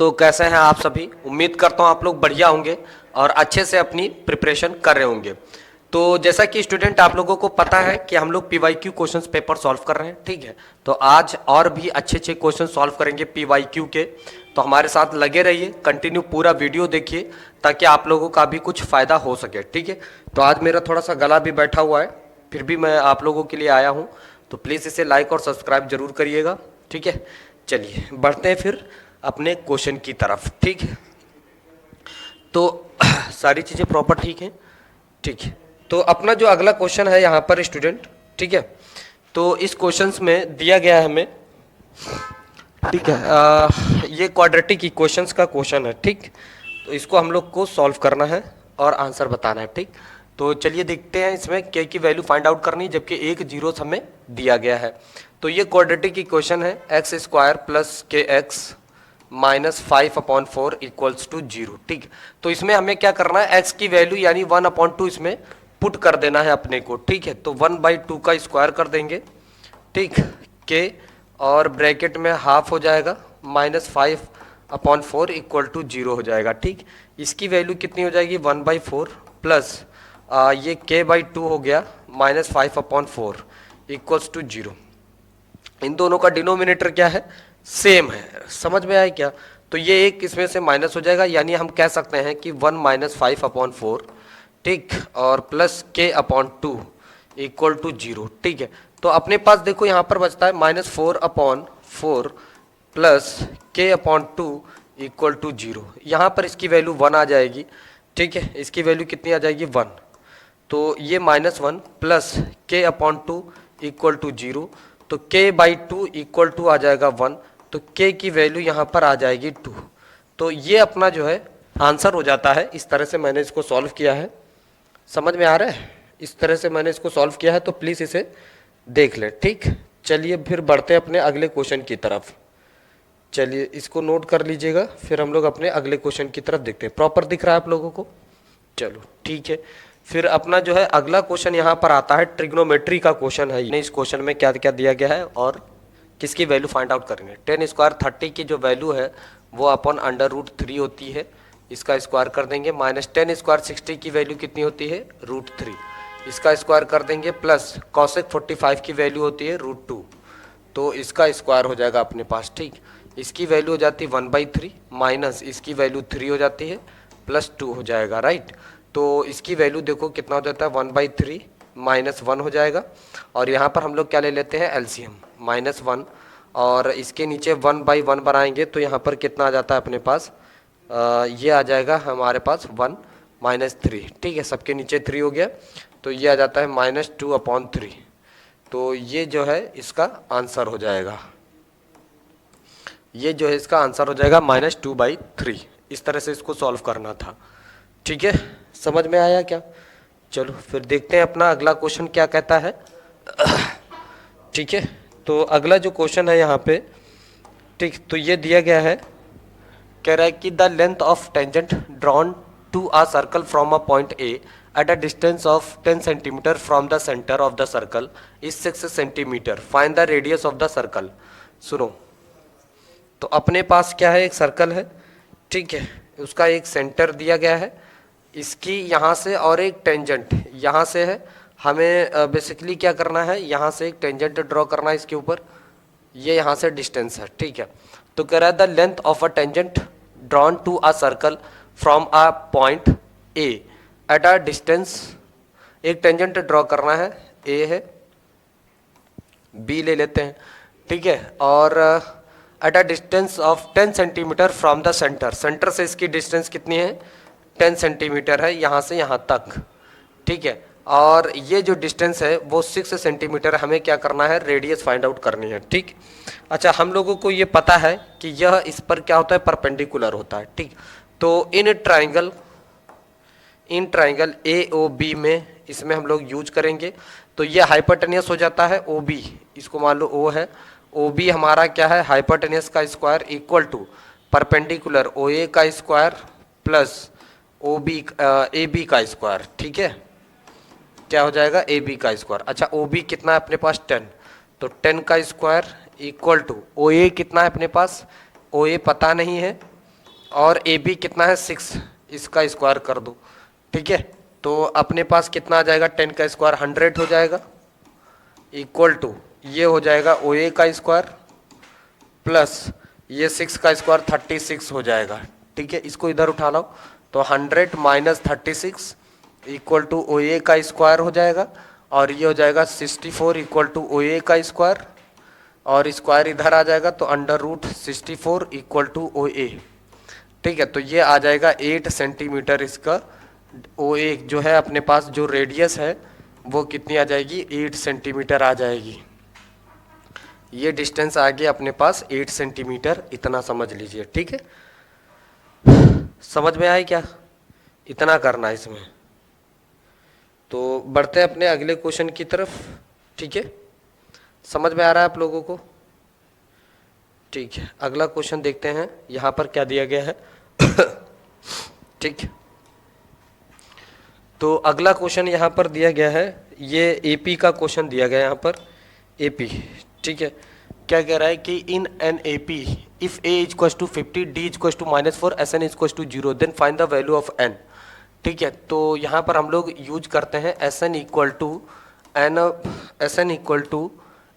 तो कैसे हैं आप सभी? उम्मीद करता हूँ आप लोग बढ़िया होंगे और अच्छे से अपनी प्रिपरेशन कर रहे होंगे। तो जैसा कि स्टूडेंट आप लोगों को पता है कि हम लोग पीवाईक्यू क्वेश्चंस पेपर सॉल्व कर रहे हैं, ठीक है। तो आज और भी अच्छे अच्छे क्वेश्चन सॉल्व करेंगे पीवाईक्यू के। तो हमारे साथ लगे रहिए, कंटिन्यू पूरा वीडियो देखिए ताकि आप लोगों का भी कुछ फ़ायदा हो सके, ठीक है। तो आज मेरा थोड़ा सा गला भी बैठा हुआ है, फिर भी मैं आप लोगों के लिए आया हूँ, तो प्लीज़ इसे लाइक और सब्सक्राइब जरूर करिएगा, ठीक है। चलिए बढ़ते हैं फिर अपने क्वेश्चन की तरफ, ठीक है। तो सारी चीज़ें प्रॉपर ठीक हैं, ठीक है। तो अपना जो अगला क्वेश्चन है यहाँ पर स्टूडेंट, ठीक है। तो इस क्वेश्चंस में दिया गया है हमें, ठीक है, ये क्वाड्रेटिक इक्वेशंस का क्वेश्चन है, ठीक। तो इसको हम लोग को सॉल्व करना है और आंसर बताना है, ठीक। तो चलिए देखते हैं, इसमें के की वैल्यू फाइंड आउट करनी है जबकि एक जीरो हमें दिया गया है। तो ये क्वाड्रेटिक इक्वेशन है एक्स स्क्वायर प्लस के एक्स माइनस 5/4 इक्वल्स टू 0, ठीक। तो इसमें हमें क्या करना है, x की वैल्यू यानी 1/2 इसमें पुट कर देना है अपने को, ठीक है। तो 1/2 का स्क्वायर कर देंगे, ठीक, के और ब्रैकेट में हाफ हो जाएगा माइनस 5/4 इक्वल टू 0 हो जाएगा, ठीक। इसकी वैल्यू कितनी हो जाएगी 1/4 प्लस ये k/2 हो गया माइनस 5/4 इक्वल्स टू 0। इन दोनों का डिनोमिनेटर क्या है, सेम है, समझ में आया क्या। तो ये एक इसमें से माइनस हो जाएगा, यानी हम कह सकते हैं कि 1 माइनस 5/4, ठीक, और प्लस k/2 इक्वल टू 0, ठीक है। तो अपने पास देखो यहाँ पर बचता है -4/4 प्लस k/2 इक्वल टू 0। यहाँ पर इसकी वैल्यू 1 आ जाएगी, ठीक है। इसकी वैल्यू कितनी आ जाएगी 1। तो ये -1 प्लस k/2 इक्वल टू 0, तो k/2 इक्वल टू आ जाएगा 1, तो k की वैल्यू यहाँ पर आ जाएगी 2। तो ये अपना जो है आंसर हो जाता है। इस तरह से मैंने इसको सॉल्व किया है, समझ में आ रहा है, इस तरह से मैंने इसको सॉल्व किया है, तो प्लीज़ इसे देख लें, ठीक। चलिए फिर बढ़ते हैं अपने अगले क्वेश्चन की तरफ। चलिए इसको नोट कर लीजिएगा, फिर हम लोग अपने अगले क्वेश्चन की तरफ देखते हैं। प्रॉपर दिख रहा है आप लोगों को? चलो ठीक है। फिर अपना जो है अगला क्वेश्चन यहाँ पर आता है, ट्रिग्नोमेट्री का क्वेश्चन है। इस क्वेश्चन में क्या क्या दिया गया है और किसकी वैल्यू फाइंड आउट करेंगे। 10 स्क्वायर 30 की जो वैल्यू है वो अपन √3 होती है, इसका स्क्वायर कर देंगे। माइनस 10 स्क्वायर 60 की वैल्यू कितनी होती है √3, इसका स्क्वायर कर देंगे। प्लस कॉसेक 45 की वैल्यू होती है √2, तो इसका स्क्वायर हो जाएगा अपने पास, ठीक। इसकी वैल्यू हो जाती है 1/3 माइनस इसकी वैल्यू 3 हो जाती है प्लस 2 हो जाएगा, राइट। तो इसकी वैल्यू देखो कितना हो जाता है 1/3 माइनस 1 हो जाएगा। और यहाँ पर हम लोग क्या ले लेते हैं एलसीएम -1, और इसके नीचे 1/1 बनाएंगे तो यहाँ पर कितना आ जाता है अपने पास, ये आ जाएगा हमारे पास 1 -3, ठीक है। सबके नीचे 3 हो गया, तो ये आ जाता है -2/3। तो ये जो है इसका आंसर हो जाएगा, ये जो है इसका आंसर हो जाएगा -2/3। इस तरह से इसको सॉल्व करना था, ठीक है। समझ में आया क्या? चलो फिर देखते हैं अपना अगला क्वेश्चन क्या कहता है, ठीक है। तो अगला जो क्वेश्चन है यहाँ पे, ठीक, तो ये दिया गया है, कह रहा है कि the length of tangent drawn to a circle from a point A at a distance of 10 centimetre from the centre of the circle is 6 centimetre, find the radius of the circle. सुनो, तो अपने पास क्या है, एक circle है, ठीक है, उसका एक सेंटर दिया गया है, इसकी यहाँ से और एक टेंजेंट यहाँ से है। हमें बेसिकली क्या करना है, यहाँ से एक टेंजेंट ड्रॉ करना है इसके ऊपर, ये यहाँ से डिस्टेंस है, ठीक है। तो कह रहा है the length of a tangent drawn to a circle from a point A at a distance, एक टेंजेंट ड्रॉ करना है, ए है, बी ले लेते हैं, ठीक है, और eight a distance of 10 centimetre from the centre, centre से इसकी डिस्टेंस कितनी है 10 सेंटीमीटर है यहाँ से यहाँ तक, ठीक है। और ये जो डिस्टेंस है वो 6 सेंटीमीटर, हमें क्या करना है रेडियस फाइंड आउट करनी है, ठीक। अच्छा, हम लोगों को ये पता है कि यह इस पर क्या होता है परपेंडिकुलर होता है, ठीक। तो इन ट्राइंगल AOB में इसमें हम लोग यूज करेंगे, तो ये हाइपोटेनियस हो जाता है OB, इसको मान लो O है, OB हमारा क्या है हाइपोटेनियस का square equal to perpendicular OA का स्क्वायर प्लस AB का स्क्वायर, ठीक है। क्या हो जाएगा AB का स्क्वायर। अच्छा, OB कितना है अपने पास 10, तो 10 का स्क्वायर इक्वल टू OA कितना है अपने पास, OA पता नहीं है, और ए बी कितना है 6, इसका स्क्वायर कर दो, ठीक है। तो अपने पास कितना आ जाएगा, 10 का स्क्वायर 100 हो जाएगा, इक्वल टू ये हो जाएगा ओ ए का स्क्वायर प्लस ये 6 का स्क्वायर 36 हो जाएगा, ठीक है। इसको इधर उठा लो तो 100 माइनस 36 इक्वल टू ओ ए का स्क्वायर हो जाएगा, और ये हो जाएगा 64 इक्वल टू ओ ए का स्क्वायर, और स्क्वायर इधर आ जाएगा तो under root 64 equal to O A, ठीक है। तो ये आ जाएगा 8 सेंटीमीटर, इसका ओ ए जो है अपने पास जो रेडियस है वो कितनी आ जाएगी, 8 सेंटीमीटर आ जाएगी। ये डिस्टेंस आ गया अपने पास 8 सेंटीमीटर, इतना समझ लीजिए, ठीक है। समझ में आए क्या, इतना करना है इसमें। तो बढ़ते हैं अपने अगले क्वेश्चन की तरफ, ठीक है। समझ में आ रहा है आप लोगों को, ठीक है। अगला क्वेश्चन देखते हैं यहाँ पर क्या दिया गया है। ठीक, तो अगला क्वेश्चन यहाँ पर दिया गया है, ये एपी का क्वेश्चन दिया गया है यहाँ पर, एपी, ठीक है। क्या कह रहा है कि in an AP if a is equal to 50 d is equal to -4 S n is equal to 0 then find the value of n, ठीक है। तो यहाँ पर हम लोग यूज करते हैं S n equal to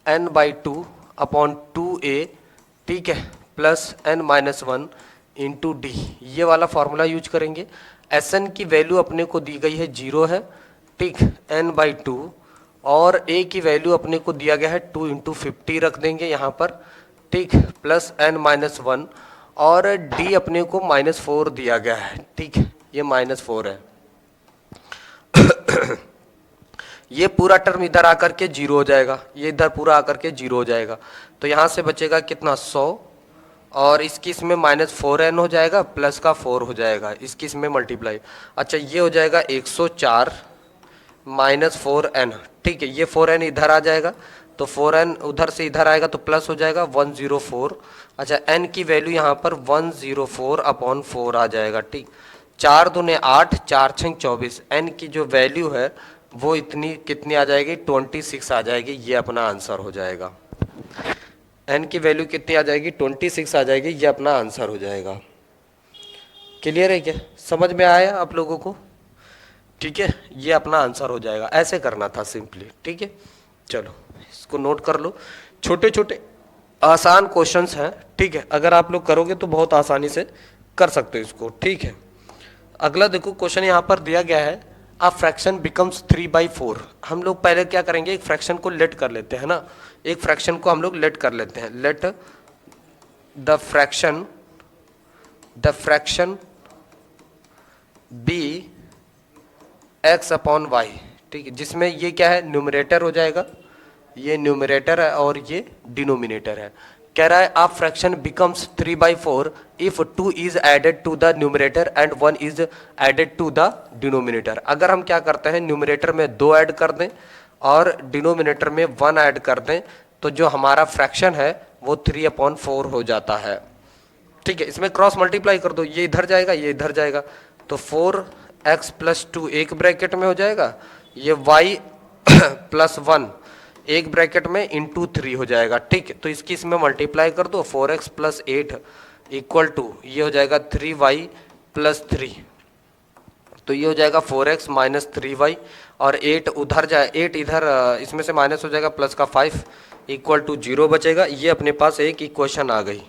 n by 2 upon 2a, ठीक है, प्लस n-1 इंटू डी, ये वाला फॉर्मूला यूज करेंगे। एस एन की वैल्यू अपने को दी गई है 0 है, ठीक, n/2, और a की वैल्यू अपने को दिया गया है 2 इंटू 50 रख देंगे यहाँ पर, ठीक, प्लस n-1, और d अपने को -4 दिया गया है, ठीक, ये -4 है। ये पूरा टर्म इधर आकर के 0 हो जाएगा, ये इधर पूरा आकर के 0 हो जाएगा, तो यहाँ से बचेगा कितना 100, और इसकी इसमें -4n हो जाएगा, प्लस का 4 हो जाएगा, इसकी इसमें मल्टीप्लाई, अच्छा ये हो जाएगा 104 -4n, ठीक है। ये 4n इधर आ जाएगा, तो 4n उधर से इधर आएगा तो प्लस हो जाएगा 104, अच्छा n की वैल्यू यहाँ पर 104 अपॉन 4 आ जाएगा, ठीक। 4 दूने 8, 4 छंग 24, n की जो वैल्यू है वो इतनी कितनी आ जाएगी, 26 आ जाएगी, ये अपना आंसर हो जाएगा। n की वैल्यू कितनी आ जाएगी, 26 आ जाएगी, ये अपना आंसर हो जाएगा। क्लियर है क्या, समझ में आया आप लोगों को, ठीक है, ये अपना आंसर हो जाएगा। ऐसे करना था सिंपली, ठीक है। चलो इसको नोट कर लो, छोटे छोटे आसान क्वेश्चंस हैं, ठीक है। अगर आप लोग करोगे तो बहुत आसानी से कर सकते हो इसको, ठीक है। अगला देखो क्वेश्चन यहाँ पर दिया गया है, अ फ्रैक्शन बिकम्स 3/4। हम लोग पहले क्या करेंगे, एक फ्रैक्शन को लेट कर लेते हैं ना, एक फ्रैक्शन को हम लोग लेट कर लेते हैं। Let the fraction be x upon y, ठीक है, जिसमें ये क्या है, न्यूमरेटर हो जाएगा, ये न्यूमरेटर है और ये डिनोमिनेटर है। कह रहा है आप fraction becomes 3/4 if 2 is added to the numerator and 1 is added to the denominator. अगर हम क्या करते हैं, न्यूमरेटर में 2 ऐड कर दें और डिनोमिनेटर में 1 ऐड कर दें, तो जो हमारा फ्रैक्शन है वो 3/4 हो जाता है, ठीक है। इसमें क्रॉस मल्टीप्लाई कर दो, ये इधर जाएगा, ये इधर जाएगा, तो 4x + 2 एक ब्रैकेट में हो जाएगा, ये y + 1 एक ब्रैकेट में इंटू 3 हो जाएगा, ठीक है। तो इसकी इसमें मल्टीप्लाई कर दो, 4x + 8 इक्वल टू ये हो जाएगा 3y + 3, तो ये हो जाएगा 4x - 3y, और 8 उधर जाए, 8 इधर इसमें से माइनस हो जाएगा, प्लस का 5 इक्वल टू 0 बचेगा। ये अपने पास एक इक्वेशन आ गई।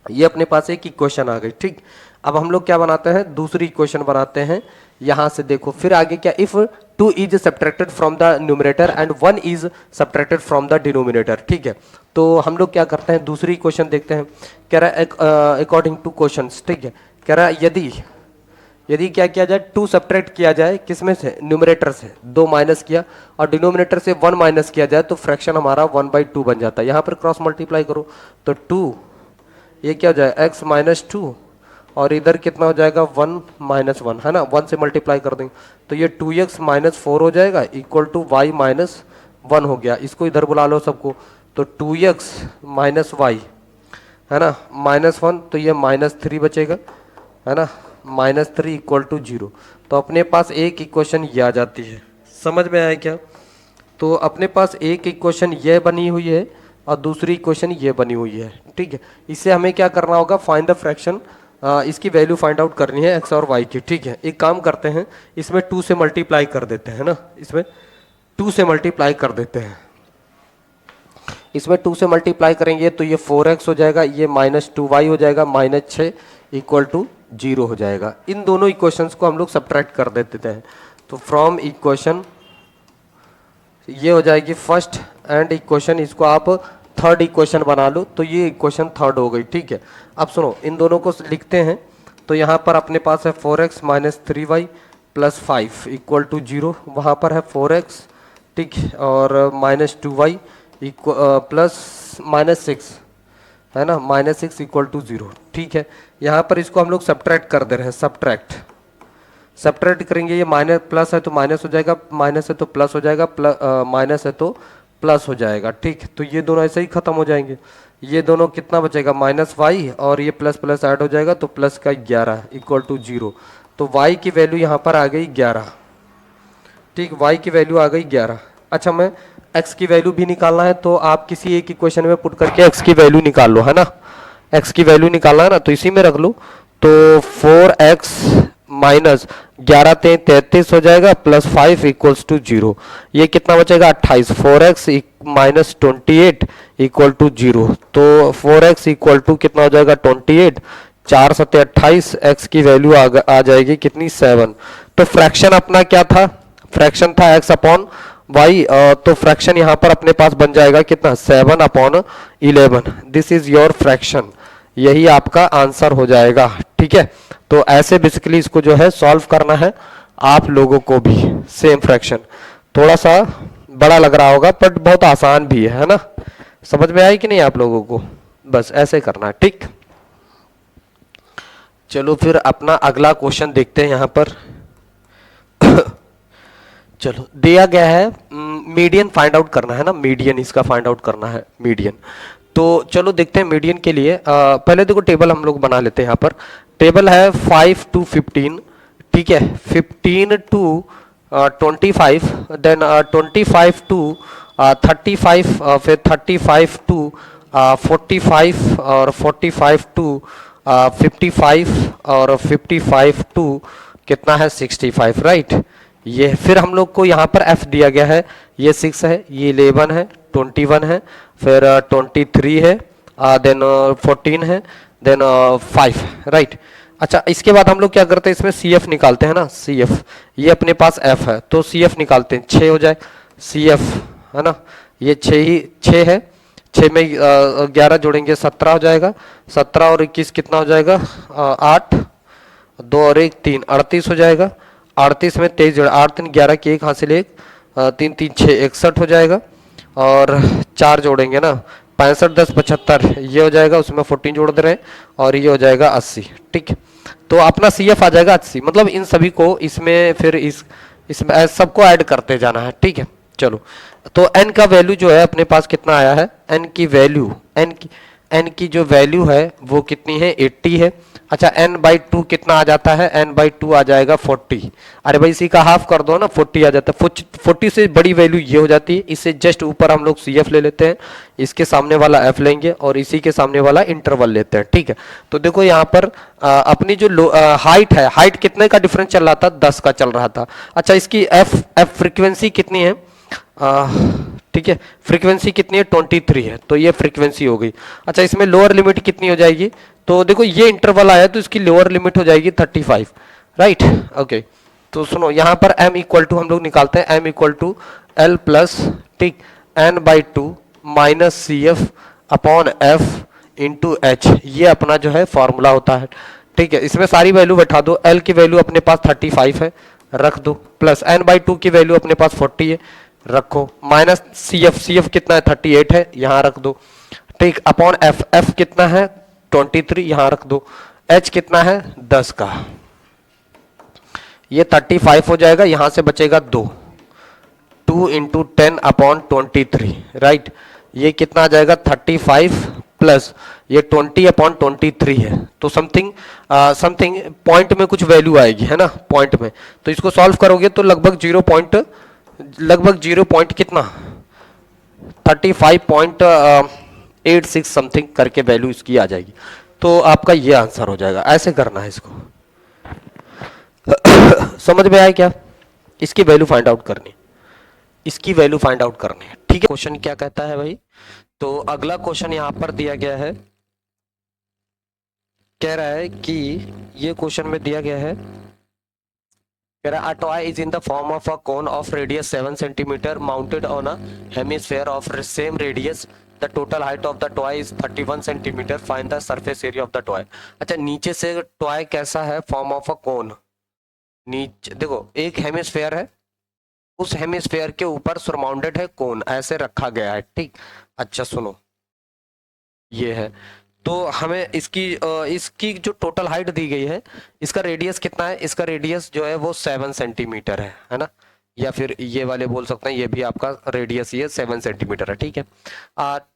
ये अपने पास एक इक्वेशन आ गई, ठीक। अब हम लोग क्या बनाते हैं, दूसरी इक्वेशन बनाते हैं। यहां से देखो फिर आगे क्या, if 2 is subtracted from the numerator and 1 is subtracted from the denominator, ठीक है। तो हम लोग क्या करते हैं, दूसरी इक्वेशन देखते हैं। कह रहा है अकॉर्डिंग टू क्वेश्चंस, ठीक है। कह रहा है यदि क्या किया जाए, 2 सब्ट्रैक्ट किया जाए, किसमें से, न्यूमरेटर से 2 माइनस किया, और डिनोमिनेटर से 1 माइनस किया जाए, तो फ्रैक्शन हमारा 1/2 बन जाता है। यहाँ पर क्रॉस मल्टीप्लाई करो तो 2, ये क्या हो जाएगा x - 2, और इधर कितना हो जाएगा 1 - 1 है ना, 1 से मल्टीप्लाई कर देंगे तो ये 2x - 4 हो जाएगा इक्वल टू y - 1 हो गया। इसको इधर बुला लो सबको, तो 2x - y है ना, -1, तो ये -3 बचेगा, है ना, -3 इक्वल टू 0। तो अपने पास एक इक्वेशन ये आ जाती है। समझ में आया क्या, तो अपने पास एक इक्वेशन ये बनी हुई है, और दूसरी इक्वेशन ये बनी हुई है, ठीक है। इससे हमें क्या करना होगा, फाइंड द फ्रैक्शन, इसकी वैल्यू फाइंड आउट करनी है एक्स और वाई की, ठीक है। एक काम करते हैं, इसमें 2 से मल्टीप्लाई कर देते हैं ना, इसमें 2 से मल्टीप्लाई कर देते हैं। इसमें 2 से मल्टीप्लाई करेंगे तो ये 4x हो जाएगा, ये -2y हो जाएगा, -6 इक्वल टू 0 हो जाएगा। इन दोनों इक्वेशंस को हम लोग सब्ट्रैक्ट कर देते हैं। तो फ्रॉम इक्वेशन ये हो जाएगी फर्स्ट एंड इक्वेशन, इसको आप थर्ड इक्वेशन बना लो, तो ये इक्वेशन थर्ड हो गई, ठीक है। अब सुनो, इन दोनों को लिखते हैं। तो यहाँ पर अपने पास है 4x - 3y + 5 इक्वल टू 0, वहाँ पर है 4x, ठीक, और -2y प्लस -6 है ना, -6 इक्वल टू 0, ठीक है। यहाँ पर इसको हम लोग सब्ट्रैक्ट कर दे रहे हैं, सब्ट्रैक्ट करेंगे, ये माइनस प्लस है तो माइनस हो जाएगा, माइनस है तो प्लस हो जाएगा, माइनस है तो प्लस हो जाएगा, ठीक। तो ये दोनों ऐसे ही खत्म हो जाएंगे। ये दोनों कितना बचेगा, -y, और ये प्लस प्लस ऐड हो जाएगा तो प्लस का 11 इक्वल टू 0। तो y की वैल्यू यहाँ पर आ गई 11, ठीक, y की वैल्यू आ गई 11। अच्छा, मैं x की वैल्यू भी निकालना है, तो आप किसी एक इक्वेशन में पुट करके x की वैल्यू निकाल लो, है ना। x की वैल्यू निकालना है ना, तो इसी में रख लो। तो 4x - 11 × 33 हो जाएगा, +5 इक्वल्स टू 0। ये कितना बचेगा, 28। 4x - 28 equal to 0। तो 4x इक्वल टू कितना हो जाएगा, 28, 4 × 7 = 28, x की वैल्यू आ जाएगी कितनी, 7। तो फ्रैक्शन अपना क्या था, फ्रैक्शन था x/y, तो फ्रैक्शन यहाँ पर अपने पास बन जाएगा कितना, 7/11। दिस इज योर फ्रैक्शन, यही आपका आंसर हो जाएगा, ठीक है। तो ऐसे बेसिकली इसको जो है सॉल्व करना है आप लोगों को भी, सेम फ्रैक्शन। थोड़ा सा बड़ा लग रहा होगा बट बहुत आसान भी है ना। समझ में आई कि नहीं आप लोगों को, बस ऐसे करना है, ठीक। चलो फिर अपना अगला क्वेश्चन देखते हैं यहाँ पर। चलो, दिया गया है मीडियन फाइंड आउट करना है ना, मीडियन इसका फाइंड आउट करना है, मीडियन। तो चलो देखते हैं मीडियन के लिए। पहले देखो टेबल हम लोग बना लेते हैं। यहाँ पर टेबल है 5 to 15, ठीक है, 15 to 25, देन 25 to 35, फिर 35 to 45, और 45 to 55, और 55 to कितना है, 65, राइट। ये फिर हम लोग को यहाँ पर f दिया गया है, ये 6 है, ये 11 है, 21 है, फिर 23 है, देन 14 है, देन 5, राइट। अच्छा, इसके बाद हम लोग क्या करते हैं, इसमें CF निकालते हैं ना, CF, ये अपने पास f है तो CF निकालते हैं, 6 हो जाए CF, है ना। ये 6 है, 6 में 11 जोड़ेंगे 17 हो जाएगा, 17 और 21 कितना हो जाएगा, 8, 2 और 1 3, 38 हो जाएगा। 38 में 23 जोड़, 8 3 11 की 1 हासिल 1, 3 3 6 61 हो जाएगा, और 4 जोड़ेंगे ना, 65 10 75, ये हो जाएगा, उसमें 14 जोड़ दे रहे हैं, और ये हो जाएगा 80, ठीक। तो अपना CF आ जाएगा 80। मतलब इन सभी को इसमें फिर इसमें सबको ऐड करते जाना है, ठीक है। चलो, तो n का वैल्यू जो है अपने पास कितना आया है, n की वैल्यू, n की जो वैल्यू है वो कितनी है, 80 है। अच्छा, n/2 कितना आ जाता है, n/2 आ जाएगा 40। अरे भाई इसी का हाफ कर दो ना, 40 आ जाता है। 40 से बड़ी वैल्यू ये हो जाती है। इससे जस्ट ऊपर हम लोग CF ले लेते हैं, इसके सामने वाला f लेंगे, और इसी के सामने वाला इंटरवल लेते हैं, ठीक है। तो देखो यहाँ पर अपनी जो हाइट है, हाइट कितने का डिफरेंस चल रहा था, 10 का चल रहा था। अच्छा, इसकी f फ्रीक्वेंसी कितनी है, ठीक है, फ्रीक्वेंसी कितनी है, 23 है, तो ये फ्रीक्वेंसी हो गई। अच्छा, इसमें लोअर लिमिट कितनी हो जाएगी, तो देखो ये इंटरवल आया तो इसकी लोअर लिमिट हो जाएगी 35, राइट, ओके। तो सुनो, यहाँ पर m इक्वल टू हम लोग निकालते हैं, m equal to L plus, ठीक, n/2 minus CF upon f into h, ये अपना जो है फॉर्मूला होता है, ठीक है। इसमें सारी वैल्यू बैठा दो, L की वैल्यू अपने पास 35 है, रख दो, प्लस n/2 की वैल्यू अपने पास 40 है, रखो, माइनस CF कितना है, 38 है, यहाँ रख दो, ठीक, अपॉन f कितना है, 23, यहाँ रख दो, h कितना है, 10 का, ये 35 हो जाएगा, यहाँ से बचेगा 2 × 10 अपॉन 23, राइट। ये कितना आ जाएगा, 35 प्लस ये 20 अपॉन 23 है, तो समथिंग पॉइंट में कुछ वैल्यू आएगी, है ना, पॉइंट में। तो इसको सॉल्व करोगे तो लगभग 0 पॉइंट कितना, 35.86 समथिंग करके वैल्यू इसकी आ जाएगी। तो आपका ये आंसर हो जाएगा। ऐसे करना है इसको। समझ में आया क्या? इसकी वैल्यू फाइंड आउट करनी, इसकी वैल्यू फाइंड आउट करनी है। ठीक है, क्वेश्चन क्या कहता है भाई? तो अगला क्वेश्चन यहां पर दिया गया है, कह रहा है कि ये क्वेश्चन में दिया गया है, कह रहा है a toy is in the form of a cone of radius 7 centimeter mounted on a hemisphere of same radius. The total height of the toy is 31 centimeter. Find the surface area of the toy. अच्छा, नीचे से toy कैसा है? Form of a कोन। नीचे देखो, एक hemisphere है, उस हेमिस्फेयर के ऊपर सरमाउंडेड है कोन, ऐसे रखा गया है। ठीक, अच्छा सुनो, ये है। तो हमें इसकी जो टोटल हाइट दी गई है, इसका रेडियस कितना है? इसका रेडियस जो है वो 7 सेंटीमीटर है ना? या फिर ये वाले बोल सकते हैं, ये भी आपका रेडियस ये 7 सेंटीमीटर है। ठीक है,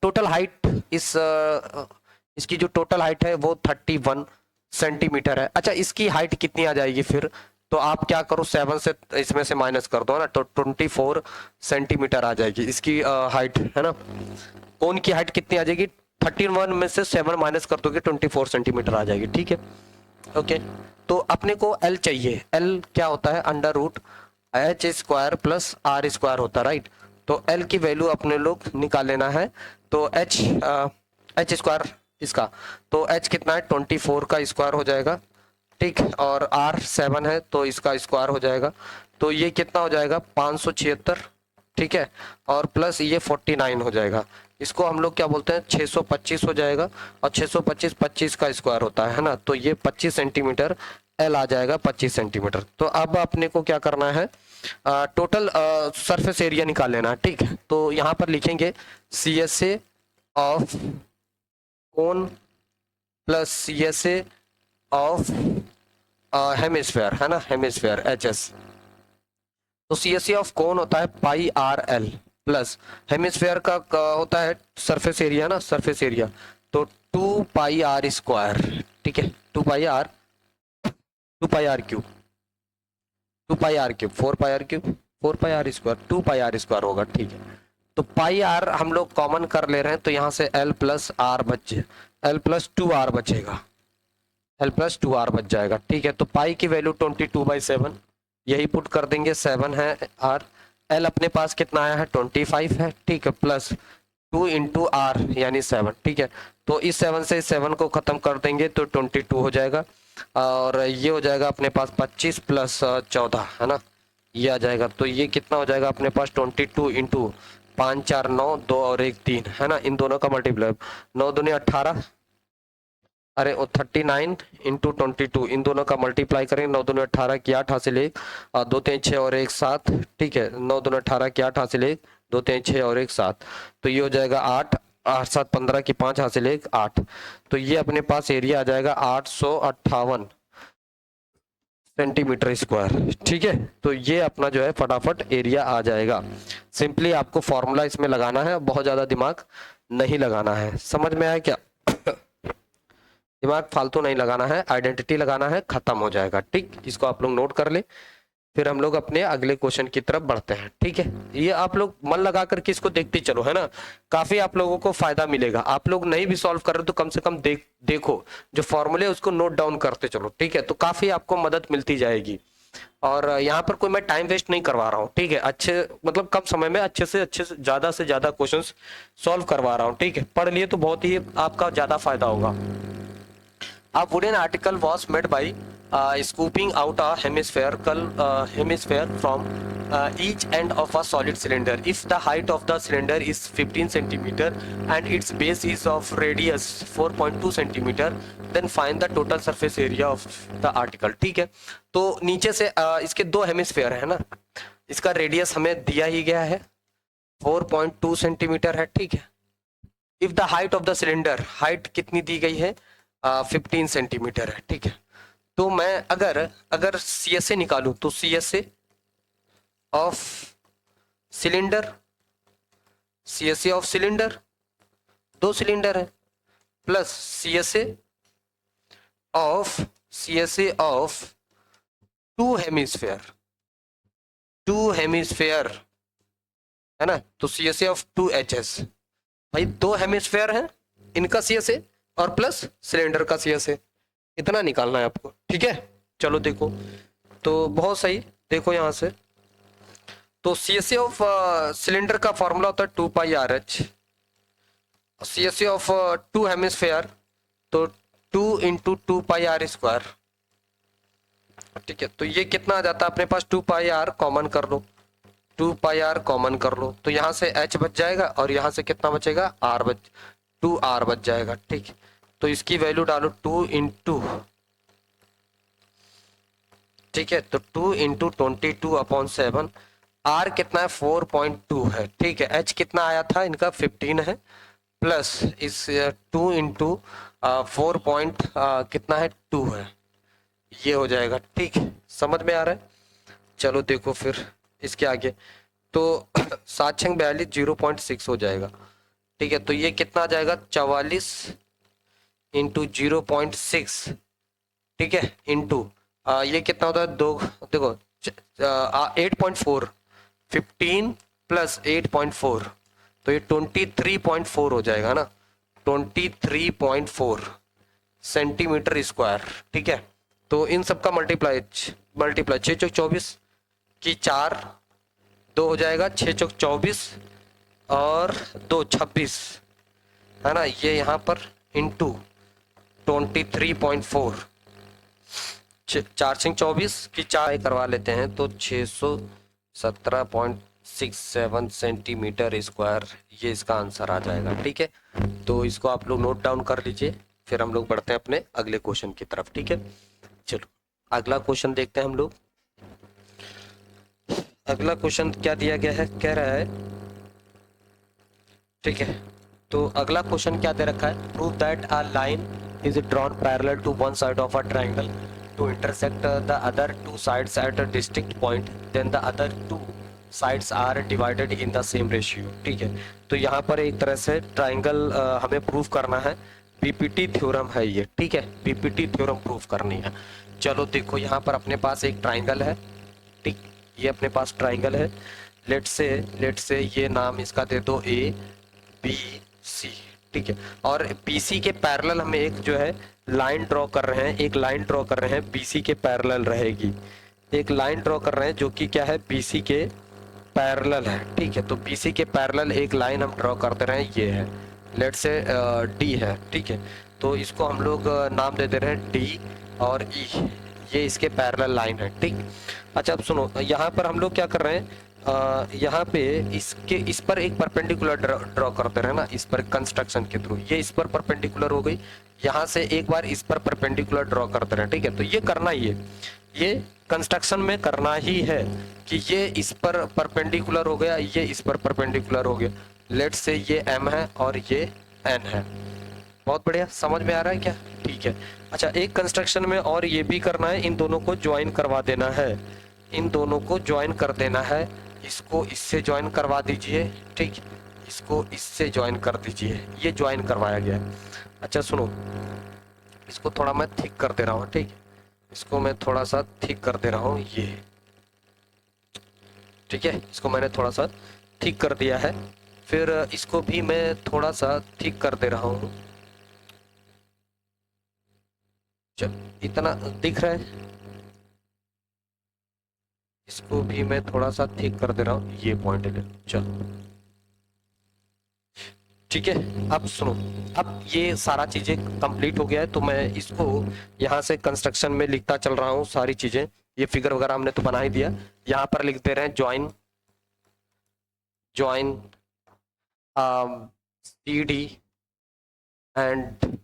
टोटल हाइट इसकी जो टोटल हाइट है वो 31 सेंटीमीटर है। अच्छा, इसकी हाइट कितनी आ जाएगी फिर? तो आप क्या करो, 7 से इसमें से माइनस कर दो ना, तो 24 सेंटीमीटर आ जाएगी इसकी हाइट, है ना? कोन की हाइट कितनी आ जाएगी? 31 में से 7 माइनस कर दोगे, 24 सेंटीमीटर आ जाएगी। ठीक है, ओके। तो अपने को एल चाहिए। एल क्या होता है? Under root h square plus r square होता है, राइट? तो एल की वैल्यू अपने लोग निकाल लेना है। तो एच स्क्वायर इसका, तो एच कितना है? 24 का स्क्वायर हो जाएगा। ठीक, और आर 7 है तो इसका स्क्वायर हो जाएगा। तो ये कितना हो जाएगा? 576। ठीक है, और प्लस ये 49 हो जाएगा। इसको हम लोग क्या बोलते हैं? 625 हो जाएगा। और 625 25 का स्क्वायर होता है ना? तो ये 25 सेंटीमीटर एल आ जाएगा, 25 सेंटीमीटर। तो अब अपने को क्या करना है? टोटल सरफेस एरिया निकाल लेना है। ठीक है, तो यहाँ पर लिखेंगे C S A of cone plus C S A of hemisphere, है ना? Hemisphere H S. तो C S C of cone होता है pi R L, plus hemisphere का होता है सरफेस एरिया ना, सरफेस एरिया, तो 2 पाई आर स्क्वायर। ठीक है, 2 pi R, 2 pi R cube, 2 pi R cube, 4 pi R cube, 4 pi R square, 2 pi R square होगा। ठीक है, तो पाई आर हम लोग कॉमन कर ले रहे हैं, तो यहाँ से एल प्लस आर बचे, एल प्लस 2 आर बचेगा, एल प्लस 2 आर बच जाएगा। ठीक है, तो पाई की वैल्यू 22/7, यही पुट कर देंगे। 7 है आर, एल अपने पास कितना आया है? 25 है। ठीक है, प्लस 2 इंटू आर यानी 7। ठीक है, तो इस 7 से इस 7 को खत्म कर देंगे तो 22 हो जाएगा। और ये हो जाएगा अपने पास 25 प्लस 14, है ना? ये आ जाएगा। तो ये कितना हो जाएगा अपने पास? 22 इंटू 5 4 9, 2 और 1 3, है ना? इन दोनों का मल्टीप्लाई, 9 दूनी 18, अरे वो 39 इंटू 22, इन दोनों का मल्टीप्लाई करेंगे। 9 दूनी 18 की 8 हासिल 1, 2 3 6 और 1 7। ठीक है, 9 दूनी 18 की 8 हासिल 1, 2 3 6 और 1 7, तो ये हो जाएगा 8, 8 7 15 की 5 हासिल 1 8। तो ये अपने पास एरिया आ जाएगा 858 सेंटीमीटर स्क्वायर। ठीक है, तो ये अपना जो है फटाफट एरिया आ जाएगा। सिंपली आपको फॉर्मूला इसमें लगाना है, बहुत ज्यादा दिमाग नहीं लगाना है। समझ में आया क्या? दिमाग फालतू नहीं लगाना है, आइडेंटिटी लगाना है, खत्म हो जाएगा। ठीक, इसको आप लोग नोट कर ले। फिर हम लोग अपने अगले क्वेश्चन की तरफ बढ़ते हैं। ठीक है, ये आप लोग मन लगा करके इसको देखते चलो, है ना? काफी आप लोगों को फायदा मिलेगा। आप लोग नहीं भी सॉल्व कर रहे तो कम से कम देखो जो फॉर्मूले उसको नोट डाउन करते चलो। ठीक है, तो काफी आपको मदद मिलती जाएगी। और यहाँ पर कोई मैं टाइम वेस्ट नहीं करवा रहा हूँ। ठीक है, अच्छे मतलब कम समय में अच्छे से ज्यादा क्वेश्चंस सॉल्व करवा रहा हूँ। ठीक है, पढ़ लिए तो बहुत ही आपका ज्यादा फायदा होगा। A wooden article was made by scooping out a hemisphere from each end of a solid cylinder. If the height of the cylinder is 15 centimeter and its base is of radius 4.2 centimeter, then find the total surface area of the article. ठीक है, तो नीचे से इसके दो hemisphere है ना, इसका रेडियस हमें दिया ही गया है 4.2 सेंटीमीटर है। ठीक है, if the height of the cylinder, height कितनी दी गई है? 15 सेंटीमीटर है। ठीक है, तो मैं अगर अगर सी एस ए निकालू तो C S A of cylinder, C S A of cylinder, दो सिलेंडर है, plus C S A of two hemisphere, two hemisphere है ना। तो C S A of two H S, भाई दो हेमिस्फेयर हैं, इनका सी एस ए और प्लस सिलेंडर का सी एस ए, इतना निकालना है आपको, ठीक है। चलो देखो, तो बहुत सही, देखो यहाँ से, तो C S A of cylinder का फॉर्मूला होता है 2πRH, C S A of two hemisphere तो 2 × 2πr², ठीक है। तो ये कितना आ जाता है अपने पास, 2πr कॉमन कर लो, 2πr कॉमन कर लो, तो यहाँ से h बच जाएगा और यहाँ से कितना बचेगा, r 2r बच जाएगा, ठीक है। तो इसकी वैल्यू डालो 2 × ठीक है, तो 2 × 22/7, r कितना है 4.2 है, ठीक है। h कितना आया था इनका 15 है, प्लस इस 2 × 4 पॉइंट कितना है 2 है, ये हो जाएगा, ठीक है। समझ में आ रहा है। चलो देखो फिर इसके आगे, तो 7×42 0.6 हो जाएगा, ठीक है। तो ये कितना आ जाएगा 44 × 0.6, ठीक है, इंटू ये कितना होता है, दो देखो 8.4, 15 प्लस 8.4, तो ये 23.4 हो जाएगा ना, 23.4 सेंटीमीटर स्क्वायर, ठीक है। तो इन सब का मल्टीप्लाई 6 चौक 24 की 4, 2 हो जाएगा, 6 चौक 24 और 2 26, है ना, ये यहाँ पर इंटू 23.4, 4 × 24 की 4 करवा लेते हैं तो 617.67 सेंटीमीटर स्क्वायर, ये इसका आंसर आ जाएगा, ठीक है। तो इसको आप लोग नोट डाउन कर लीजिए, फिर हम लोग बढ़ते हैं अपने अगले क्वेश्चन की तरफ, ठीक है। चलो अगला क्वेश्चन देखते हैं हम लोग। अगला क्वेश्चन क्या दिया गया है, कह रहा है, ठीक है, तो अगला क्वेश्चन क्या दे रखा है, prove that a line is drawn parallel to one side of a triangle to intersect the other two sides at a distinct point, then the other two sides are divided in the same ratio, ठीक है। तो यहाँ पर एक तरह से triangle हमें prove करना है, पीपीटी थ्योरम है ये, ठीक है, पीपीटी थ्योरम प्रूव करनी है। चलो देखो, यहाँ पर अपने पास एक ट्राइंगल है, ठीक, ये अपने पास ट्राइंगल है, लेट से ये नाम इसका दे दो ABC, ठीक है। और BC के पैरेलल हमें एक जो है लाइन ड्रॉ कर रहे हैं, एक लाइन ड्रॉ कर रहे हैं BC के पैरेलल रहेगी, एक लाइन ड्रॉ कर रहे हैं जो कि क्या है BC के पैरेलल है, ठीक है। तो BC के पैरेलल एक लाइन हम ड्रॉ करते रहे हैं, ये है, लेट से D है, ठीक है। तो इसको हम लोग नाम दे दे रहे हैं D और E, ये इसके पैरेलल लाइन है, ठीक। अच्छा अब सुनो, यहाँ पर हम लोग क्या कर रहे हैं, यहाँ पे इस पर एक परपेंडिकुलर ड्रॉ करते रहे ना, इस पर कंस्ट्रक्शन के थ्रू, ये इस पर परपेंडिकुलर हो गई, यहाँ से एक बार इस पर परपेंडिकुलर ड्रॉ करते रहे, ठीक है। तो ये करना ही है, ये कंस्ट्रक्शन में करना ही है कि ये इस पर परपेंडिकुलर हो गया, ये इस पर परपेंडिकुलर हो गया, लेट से ये M है और ये N है। बहुत बढ़िया, समझ में आ रहा है क्या, ठीक है। अच्छा एक कंस्ट्रक्शन में और ये भी करना है, इन दोनों को ज्वाइन करवा देना है, इन दोनों को ज्वाइन कर देना है, इसको इससे ज्वाइन करवा दीजिए, ठीक, इसको इससे ज्वाइन कर दीजिए, ये ज्वाइन करवाया गया है। अच्छा सुनो, इसको थोड़ा मैं थिक कर दे रहा हूँ, ठीक, इसको मैं थोड़ा सा थिक कर दे रहा हूँ, ये ठीक है, इसको मैंने थोड़ा सा थिक कर दिया है, फिर इसको भी मैं थोड़ा सा थिक कर दे रहा हूँ, चल इतना दिख रहा है, इसको भी मैं थोड़ा सा थिक कर दे रहा हूँ, ये पॉइंट है, चलो ठीक है। अब सुनो, अब ये सारा चीजें कंप्लीट हो गया है, तो मैं इसको यहाँ से कंस्ट्रक्शन में लिखता चल रहा हूँ सारी चीजें, ये फिगर वगैरह हमने तो बना ही दिया, यहाँ पर लिख दे रहे हैं ज्वाइन CD एंड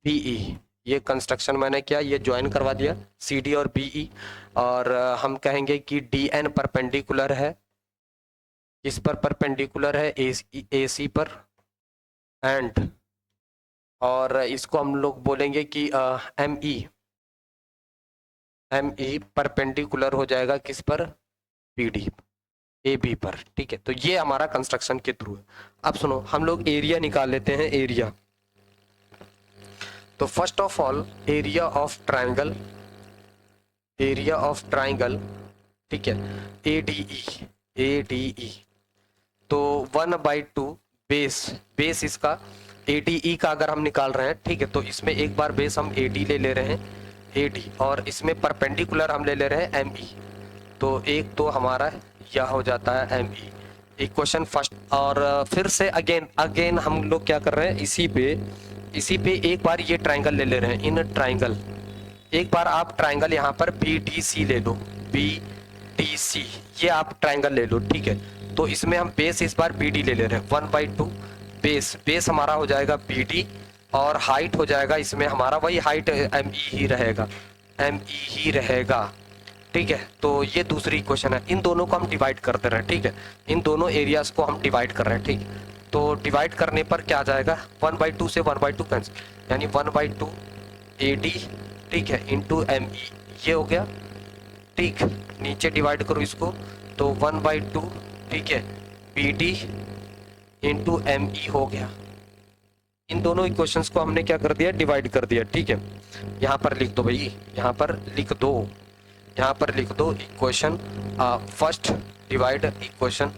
BE, ये कंस्ट्रक्शन मैंने किया, ये ज्वाइन करवा दिया CD और BE, और हम कहेंगे कि DN परपेंडिकुलर है, इस पर परपेंडिकुलर है AC पर, एंड और इसको हम लोग बोलेंगे कि ME परपेंडिकुलर हो जाएगा किस पर, PD AB पर, ठीक है। तो ये हमारा कंस्ट्रक्शन के थ्रू है। अब सुनो, हम लोग एरिया निकाल लेते हैं, एरिया। तो first of all area of triangle, ठीक है, ADE तो 1/2 बेस इसका ADE का अगर हम निकाल रहे हैं, ठीक है, तो इसमें एक बार बेस हम AD ले रहे हैं, AD, और इसमें परपेंडिकुलर हम ले रहे हैं ME। तो एक तो हमारा यह हो जाता है ME इक्वेशन फर्स्ट। और फिर से अगेन हम लोग क्या कर रहे हैं, इसी पे एक बार ये ट्राइंगल ले रहे हैं, इन ट्राइंगल एक बार आप ट्राइंगल यहाँ पर BDC ले लो, BDC ये आप ट्राइंगल ले लो, ठीक है। तो इसमें हम बेस इस बार BD ले रहे हैं, 1/2 बेस हमारा हो जाएगा BD, और हाइट हो जाएगा इसमें हमारा वही हाइट ME ही रहेगा, ठीक है। तो ये दूसरी इक्वेशन है, इन दोनों को हम डिवाइड करते रहे, ठीक है, इन दोनों एरियाज को हम डिवाइड कर रहे हैं, ठीक है। तो डिवाइड करने पर क्या आ जाएगा, 1/2 से 1/2 कैंसिल, यानी 1/2 AD, ठीक है, इंटू ME, ये हो गया, ठीक। नीचे डिवाइड करो इसको, तो 1/2, ठीक है, BD इंटू ME हो गया। इन दोनों इक्वेशंस को हमने क्या कर दिया, डिवाइड कर दिया, ठीक है। यहाँ पर लिख दो भाई, यहाँ पर लिख दो equation first divide equation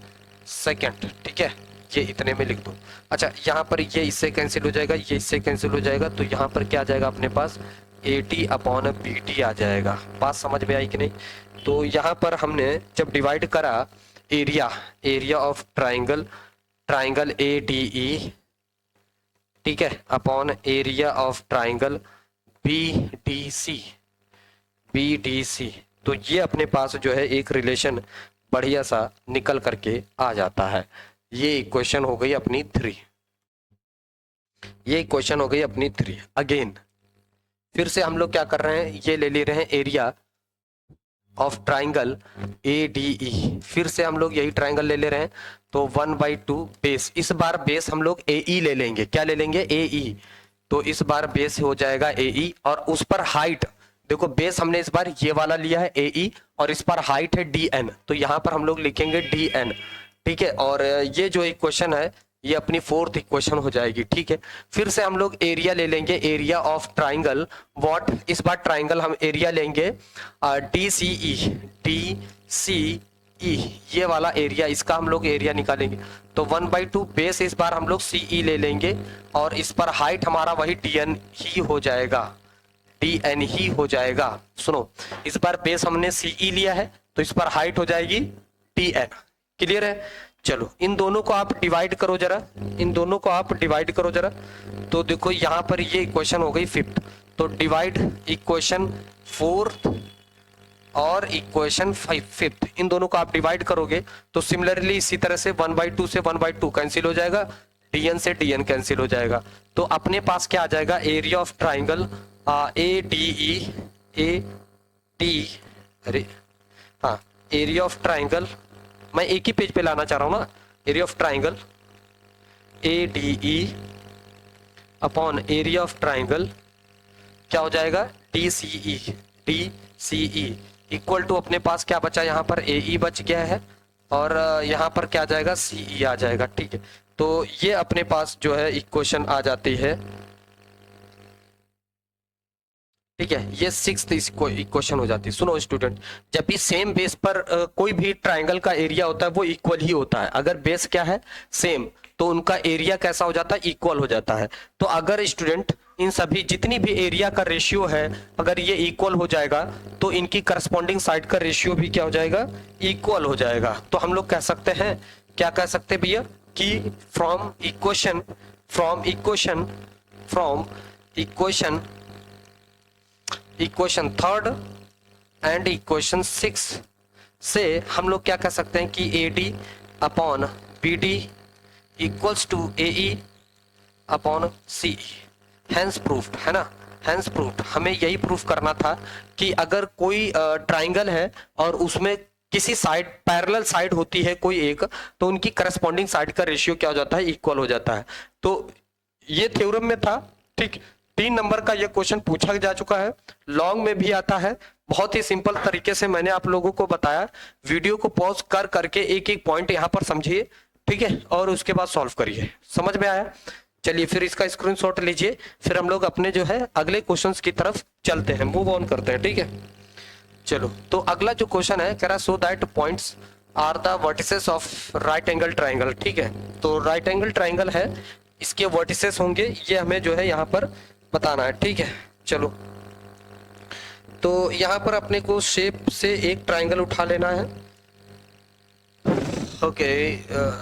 second, ठीक है, ये इतने में लिख दो। अच्छा, यहाँ पर ये इससे कैंसिल हो जाएगा, ये इससे कैंसिल हो जाएगा, तो यहाँ पर क्या आ जाएगा अपने पास, AD/BD आ जाएगा। बात समझ में आई कि नहीं? तो यहाँ पर हमने जब डिवाइड करा एरिया ऑफ ट्राइंगल ADE, ठीक है, upon area of triangle BDC, तो ये अपने पास जो है एक रिलेशन बढ़िया सा निकल करके आ जाता है। ये इक्वेशन हो गई अपनी 3। अगेन फिर से हम लोग क्या कर रहे हैं, ये ले रहे हैं एरिया ऑफ ट्राइंगल ADE, फिर से हम लोग यही ट्राइंगल ले रहे हैं, तो 1/2 बेस, इस बार बेस हम लोग AE ले लेंगे, क्या ले लेंगे, AE। तो इस बार बेस हो जाएगा AE, और उस पर हाइट देखो, बेस हमने इस बार ये वाला लिया है AE, और इस पर हाइट है DN, तो यहाँ पर हम लोग लिखेंगे DN, ठीक है। और ये जो इक्वेशन है ये अपनी 4th इक्वेशन हो जाएगी, ठीक है। फिर से हम लोग एरिया ले लेंगे, एरिया ऑफ ट्राइंगल व्हाट, इस बार ट्राइंगल हम एरिया लेंगे DCE, ये वाला एरिया, इसका हम लोग एरिया निकालेंगे। तो 1/2 बेस इस बार हम लोग CE ले लेंगे, और इस पर हाइट हमारा वही DN ही हो जाएगा, सुनो, इस बार बेस हमने CE लिया है, तो इस पर हाइट हो जाएगी DN। क्लियर है? चलो इन दोनों को आप डिवाइड करो जरा, तो देखो यहाँ पर ये इक्वेशन हो गई 5th, तो डिवाइड इक्वेशन 4th और इक्वेशन 5th, इन दोनों को आप डिवाइड करोगे तो सिमिलरली इसी तरह से 1/2 से 1/2 कैंसिल हो जाएगा, DN से DN कैंसिल हो जाएगा। तो अपने पास क्या आ जाएगा, area of triangle area of triangle, मैं एक ही पेज पे लाना चाह रहा हूं ना, area of triangle ADE upon area of triangle क्या हो जाएगा, DCE इक्वल टू अपने पास क्या बचा, यहाँ पर AE बच गया है, और यहाँ पर क्या आ जाएगा, CE आ जाएगा, ठीक है। तो ये अपने पास जो है इक्वेशन आ जाती है, ठीक है, ये 6th इक्वेशन हो जाती है। सुनो स्टूडेंट, जब भी सेम बेस पर कोई भी ट्राइंगल का एरिया होता है वो इक्वल ही होता है, अगर बेस क्या है सेम, तो उनका एरिया कैसा हो जाता है, इक्वल हो जाता है। तो अगर स्टूडेंट इन सभी जितनी भी एरिया का रेशियो है अगर ये इक्वल हो जाएगा, तो इनकी करस्पॉन्डिंग साइड का रेशियो भी क्या हो जाएगा, इक्वल हो जाएगा। तो हम लोग कह सकते हैं, क्या कह सकते हैं भैया, कि from equation 3rd and equation 6 से हम लोग क्या कह सकते हैं कि AD/BD equals to AE/CE। Hence proofed है ना, हैंस प्रूफ्ड, हमें यही प्रूफ करना था कि अगर कोई ट्राइंगल है और उसमें किसी साइड पैरेलल साइड होती है कोई एक, तो उनकी करस्पॉन्डिंग साइड का रेशियो क्या हो जाता है, इक्वल हो जाता है। तो ये थ्योरम में था, ठीक। 3 नंबर का ये क्वेश्चन पूछा जा चुका है, लॉन्ग में भी आता है, बहुत ही सिंपल तरीके से मैंने आप लोगों को बताया। वीडियो को पॉज कर करके एक एक पॉइंट यहाँ पर समझिए, ठीक है, और उसके बाद सॉल्व करिए। समझ में आया? चलिए फिर इसका स्क्रीनशॉट लीजिए, फिर हम लोग अपने जो है अगले क्वेश्चंस की तरफ चलते हैं, मूव ऑन करते हैं, ठीक है। चलो, तो अगला जो क्वेश्चन है कह रहा so that points are the vertices of right angle triangle, ठीक है। तो राइट एंगल ट्राइंगल है, इसके वर्टिसेस होंगे, ये हमें जो है यहाँ पर बताना है, ठीक है। चलो, तो यहाँ पर अपने को शेप से एक ट्राइंगल उठा लेना है। ओके,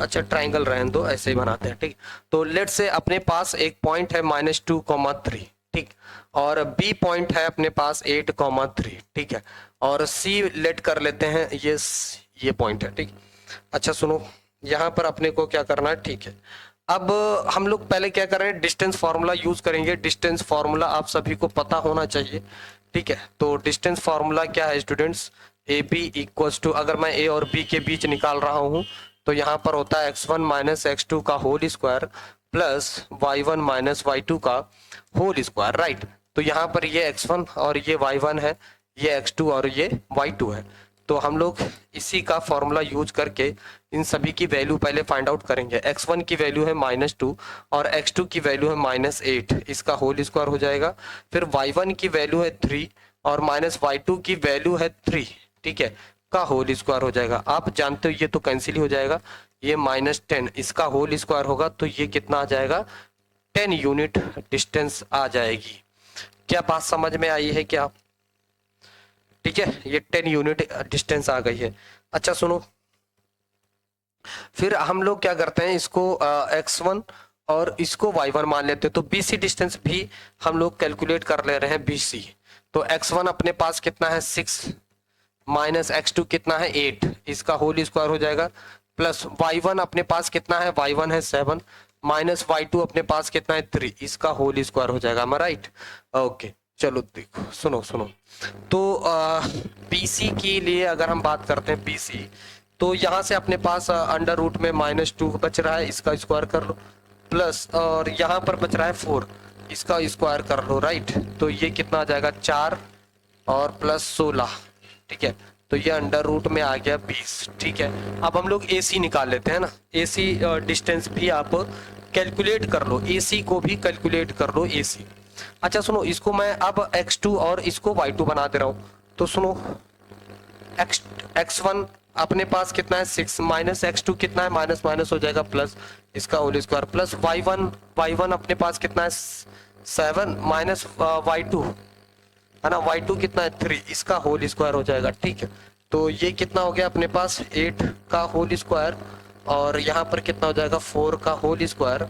अच्छा ट्राइंगल रहने दो, ऐसे ही बनाते हैं, ठीक। तो लेट से अपने पास एक पॉइंट है -2,3, ठीक, और बी पॉइंट है अपने पास 8,3, ठीक है, और सी लेट कर लेते हैं, ये पॉइंट है, ठीक। अच्छा सुनो, यहाँ पर अपने को क्या करना है, ठीक है। अब हम लोग पहले क्या कर रहे हैं, डिस्टेंस फार्मूला यूज करेंगे। डिस्टेंस फार्मूला आप सभी को पता होना चाहिए, ठीक है। तो डिस्टेंस फार्मूला क्या है students, A B equals to, अगर मैं ए और बी के बीच निकाल रहा हूं तो यहाँ पर होता है x1 माइनस x2 का whole square plus y1 minus y2 का होल स्क्वायर, राइट। तो यहाँ पर ये x1 और ये y1 है, ये x2 और ये y2 है। तो हम लोग इसी का फॉर्मूला यूज करके इन सभी की वैल्यू पहले फाइंड आउट करेंगे। x1 की वैल्यू है -2 और x2 की वैल्यू है -8, इसका होल स्क्वायर हो जाएगा। फिर y1 की वैल्यू है 3 और -y2 की वैल्यू है 3, ठीक है, का होल स्क्वायर हो जाएगा। आप जानते हो ये तो कैंसिल हो जाएगा, ये -10 इसका होल स्क्वायर होगा, तो ये कितना आ जाएगा, 10 यूनिट डिस्टेंस आ जाएगी। क्या बात समझ में आई है क्या? ठीक है, ये 10 यूनिट डिस्टेंस आ गई है। अच्छा सुनो, फिर हम लोग क्या करते हैं, इसको x1 और इसको y1 मान लेते हैं। तो BC डिस्टेंस भी हम लोग कैलकुलेट कर ले रहे हैं, BC। तो x1 अपने पास कितना है 6 माइनस x2 कितना है 8, इसका होल स्क्वायर हो जाएगा, प्लस y1 अपने पास कितना है, y1 है 7 माइनस y2 अपने पास कितना है 3, इसका होल स्क्वायर हो जाएगा। Right, okay. चलो देखो, सुनो सुनो, तो BC के लिए अगर हम बात करते हैं BC, तो यहाँ से अपने पास अंडर रूट में -2 बच रहा है, इसका स्क्वायर कर लो, प्लस और यहाँ पर बच रहा है 4, इसका स्क्वायर कर लो, राइट। तो ये कितना आ जाएगा 4 और प्लस 16, ठीक है। तो ये अंडर रूट में आ गया 20, ठीक है। अब हम लोग AC निकाल लेते हैं ना, AC डिस्टेंस भी आप कैलकुलेट कर लो, AC को भी कैलकुलेट कर लो, AC। अच्छा सुनो, इसको मैं अब x2 और इसको y2 बना दे रहा हूँ। तो सुनो, x1 अपने पास कितना है 6 माइनस x2 कितना है, माइनस माइनस हो जाएगा, प्लस इसका होल स्क्वायर, प्लस y1 अपने पास कितना है 7 माइनस y2 है ना, y2 कितना है 3, इसका होल स्क्वायर हो जाएगा, ठीक है। तो ये कितना हो गया अपने पास 8 का होल स्क्वायर, और यहाँ पर कितना हो जाएगा 4 का होल स्क्वायर।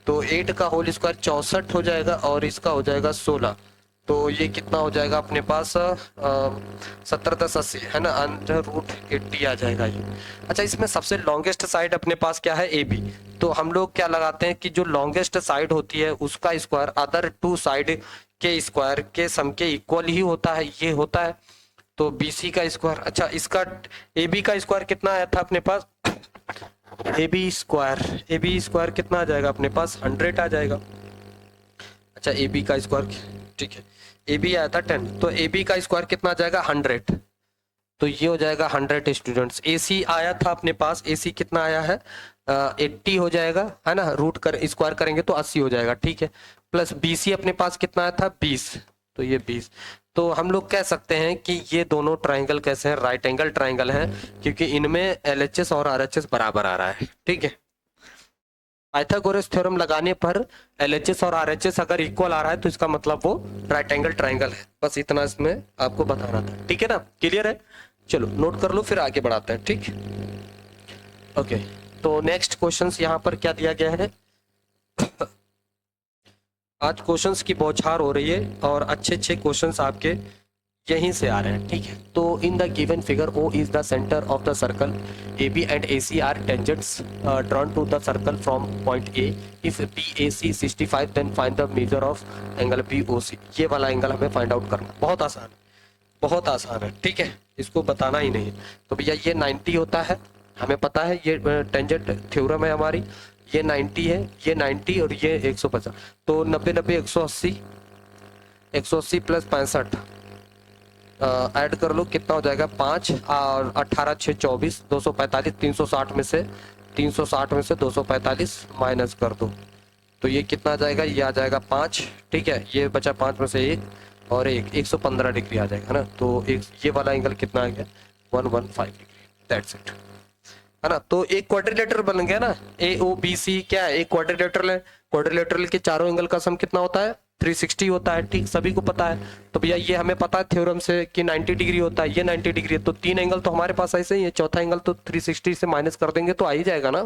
तो 8 का होल स्क्वायर 64 हो जाएगा और इसका हो जाएगा 16। तो ये कितना हो जाएगा अपने पास 70 10 80 है ना, अंडर रूट 80 आ जाएगा ये। अच्छा, इसमें सबसे लॉन्गेस्ट साइड अपने पास क्या है AB। तो हम लोग क्या लगाते हैं कि जो लॉन्गेस्ट साइड होती है उसका स्क्वायर अदर टू साइड के स्क्वायर के सम के इक्वल ही होता है, ये होता है। तो BC का स्क्वायर, अच्छा इसका AB का स्क्वायर कितना आया था अपने पास, AB स्क्वायर कितना आ जाएगा अपने पास 100 आ जाएगा। अच्छा AB का स्क्वायर, ठीक है, AB आया था 10, तो AB का स्क्वायर कितना आ जाएगा 100, तो ये हो जाएगा 100 स्टूडेंट्स। AC आया था अपने पास, AC कितना आया है 80 हो जाएगा, है ना, रूट कर स्क्वायर करेंगे तो 80 हो जाएगा, ठीक है। प्लस BC अपने पास कितना आया था 20, तो ये 20। तो हम लोग कह सकते हैं कि ये दोनों ट्राइंगल कैसे हैं, राइट एंगल ट्राइंगल हैं, क्योंकि इनमें LHS और RHS बराबर आ रहा है, ठीक है। पाइथागोरस थ्योरम लगाने पर LHS और RHS अगर इक्वल आ रहा है तो इसका मतलब वो राइट एंगल ट्राइंगल है। बस इतना इसमें आपको बताना था, ठीक है ना, क्लियर है। चलो नोट कर लो, फिर आगे बढ़ाते हैं, ठीक। ओके, तो नेक्स्ट क्वेश्चंस यहाँ पर क्या दिया गया है आज क्वेश्चंस की बौछार हो रही है और अच्छे अच्छे क्वेश्चंस आपके यहीं से आ रहे हैं, ठीक है। तो in the given figure O is the centre of the circle, AB and AC are tangents drawn to the circle from point A। If BAC 65 then find the measure of angle BOC। ये वाला angle हमें find out करना, बहुत आसान, बहुत आसान है, ठीक है, इसको बताना ही नहीं है। तो भैया ये 90 होता है, हमें पता है, ये टेंजेंट थ्योरम है हमारी, ये 90 है, ये 90 और ये 150। तो 90 90 180 प्लस 65 ऐड कर लो, कितना हो जाएगा 5 और 18 6 24 245, 360 में से 245 माइनस कर दो, तो ये कितना आ जाएगा, ये आ जाएगा 5, ठीक है। ये बचा 5 में से 1 और 115 डिग्री आ जाएगा ना। तो एक ये वाला एंगल कितना आ गया 115 डिग्री, दैट्स इट। है ना। तो एक क्वाड्रिलेटरल बन गया ना, ए ओ बी सी क्या है, एक क्वाड्रिलेटरल है। क्वाड्रिलेटरल के चारों एंगल का सम कितना होता है, 360 होता है, ठीक, सभी को पता है। तो भैया ये हमें पता है थ्योरम से कि 90 डिग्री होता है, ये 90 डिग्री है, तो तीन एंगल तो हमारे पास ऐसे ही है, चौथा एंगल तो 360 से माइनस कर देंगे तो आ ही जाएगा ना।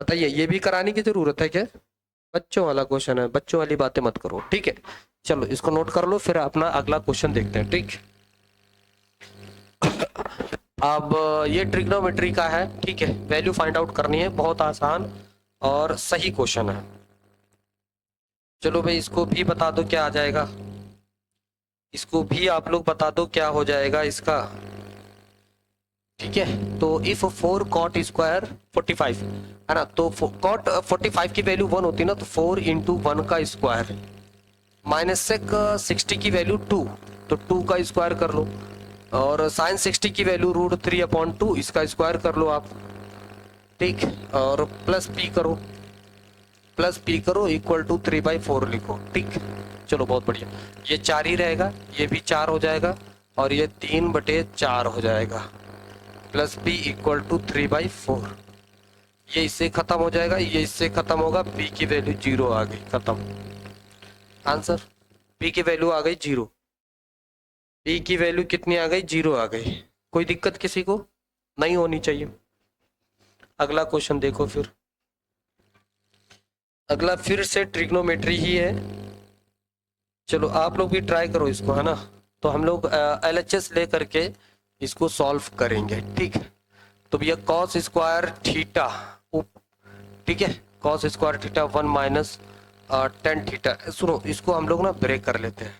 बताइए, ये भी कराने की जरूरत है क्या? बच्चों वाला क्वेश्चन है, बच्चों वाली बातें मत करो, ठीक है। चलो इसको नोट कर लो, फिर अपना अगला क्वेश्चन देखते हैं, ठीक। अब ये ट्रिग्नोमेट्री का है, ठीक है, वैल्यू फाइंड आउट करनी है, बहुत आसान और सही क्वेश्चन है। चलो भाई इसको भी बता दो क्या आ जाएगा, इसको भी आप लोग बता दो क्या हो जाएगा इसका, ठीक है। तो इफ 4 कॉट स्क्वायर 45 है ना, तो कॉट 45 की वैल्यू 1 होती है ना, तो 4 इंटू 1 का स्क्वायर माइनस से 60 की वैल्यू 2, तो 2 का स्क्वायर कर लो, और साइन 60 की वैल्यू √3/2, इसका स्क्वायर कर लो आप, ठीक। और प्लस पी करो इक्वल टू 3/4 लिखो, ठीक। चलो बहुत बढ़िया, ये 4 ही रहेगा, ये भी 4 हो जाएगा, और ये 3/4 हो जाएगा, प्लस पी इक्वल टू 3/4। ये इससे खत्म हो जाएगा, ये इससे खत्म होगा, पी की वैल्यू 0 आ गई, खत्म आंसर। पी की वैल्यू आ गई 0, पी की वैल्यू कितनी आ गई, 0 आ गई। कोई दिक्कत किसी को नहीं होनी चाहिए। अगला क्वेश्चन देखो फिर, अगला फिर से ट्रिग्नोमेट्री ही है। चलो आप लोग भी ट्राई करो इसको, है ना। तो हम लोग LHS ले करके इसको सॉल्व करेंगे, ठीक। तो भैया कॉस स्क्वायर थीटा, ठीक है, cos square theta 1 minus tan theta, सुनो इसको हम लोग ना ब्रेक कर लेते हैं,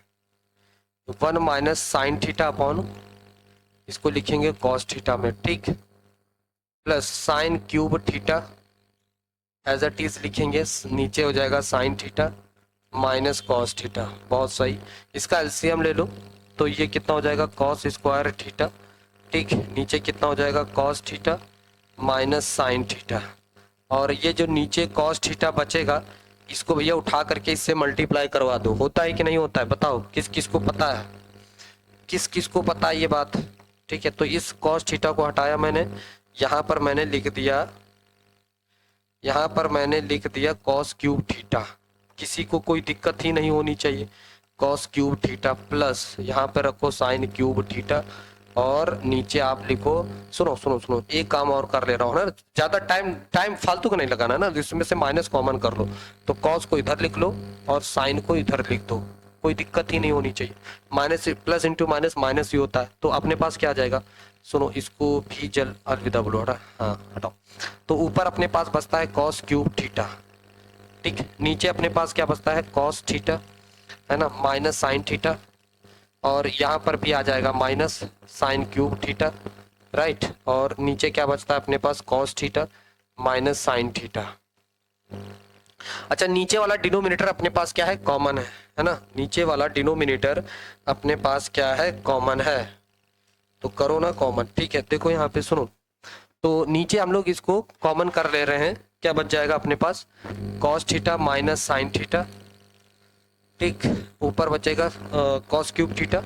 1 माइनस साइन थीटा अपॉन, इसको लिखेंगे कॉस थीटा में, ठीक, plus sine cube theta as it is लिखेंगे, नीचे हो जाएगा sine theta minus cos theta, बहुत सही। इसका एलसीएम ले लो, तो ये कितना हो जाएगा, कॉस स्क्वायर थीटा, ठीक, नीचे कितना हो जाएगा, cos theta minus sine theta, और ये जो नीचे कॉस थीटा बचेगा, इसको भैया उठा करके इससे मल्टीप्लाई करवा दो। होता है कि नहीं होता है, बताओ किस किस को पता है, किस किस को पता है ये बात, ठीक है। तो इस कॉस थीटा को हटाया मैंने, यहाँ पर मैंने लिख दिया, यहाँ पर मैंने लिख दिया कॉस क्यूब थीटा, किसी को कोई दिक्कत ही नहीं होनी चाहिए, कॉस क्यूब थीटा प्लस यहाँ पे रखो साइन क्यूब थीटा, और नीचे आप लिखो, सुनो सुनो सुनो, एक काम और कर ले रहा हूँ ना, ज्यादा टाइम टाइम फालतू का नहीं लगाना ना, जिसमें से माइनस कॉमन कर लो, तो कॉस को इधर लिख लो और साइन को इधर लिख दो, कोई दिक्कत ही नहीं होनी चाहिए। Minus plus into minus minus ही होता है, तो अपने पास क्या आ जाएगा, सुनो इसको भी जल अलविदा बोलो, हटा, हाँ हटाओ। तो ऊपर अपने पास बचता है कॉस क्यूब थीटा, ठीक, नीचे अपने पास क्या बचता है, कॉस थीटा, है ना, माइनस साइन थीटा, और यहाँ पर भी आ जाएगा minus sine cube theta, right, और नीचे क्या बचता है अपने पास, cos theta minus sine theta. अच्छा, नीचे वाला डिनोमिनेटर अपने पास क्या है, कॉमन है ना, नीचे वाला डिनोमिनेटर अपने पास क्या है, कॉमन है, तो करो ना कॉमन, ठीक है। देखो यहाँ पे सुनो, तो नीचे हम लोग इसको कॉमन कर ले रहे हैं, क्या बच जाएगा अपने पास, cos theta minus sine theta, ठीक, ऊपर बचेगा cos cube theta,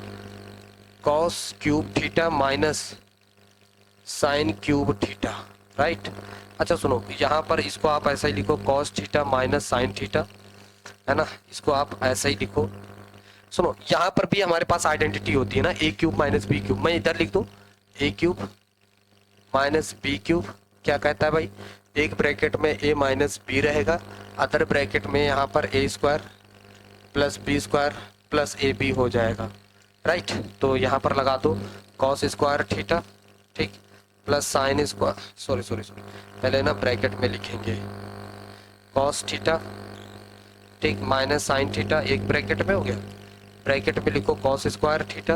cos cube theta minus sine cube theta, right. अच्छा सुनो, यहाँ पर इसको आप ऐसा ही लिखो, cos theta minus sine theta, है ना, इसको आप ऐसा ही लिखो। सुनो यहाँ पर भी हमारे पास आइडेंटिटी होती है ना, A cube minus B cube, मैं इधर लिख दूं A cube minus B cube, क्या कहता है भाई, एक ब्रैकेट में ए माइनस बी रहेगा, अदर ब्रैकेट में यहाँ पर A square plus B square plus A B हो जाएगा, राइट। तो यहाँ पर लगा दो कॉस स्क्वायर थीटा, ठीक, plus sine square, sorry sorry sorry, पहले ना ब्रैकेट में लिखेंगे कॉस थीटा, ठीक, माइनस साइन थीटा, एक ब्रैकेट में हो गया, ब्रैकेट में लिखो cos square theta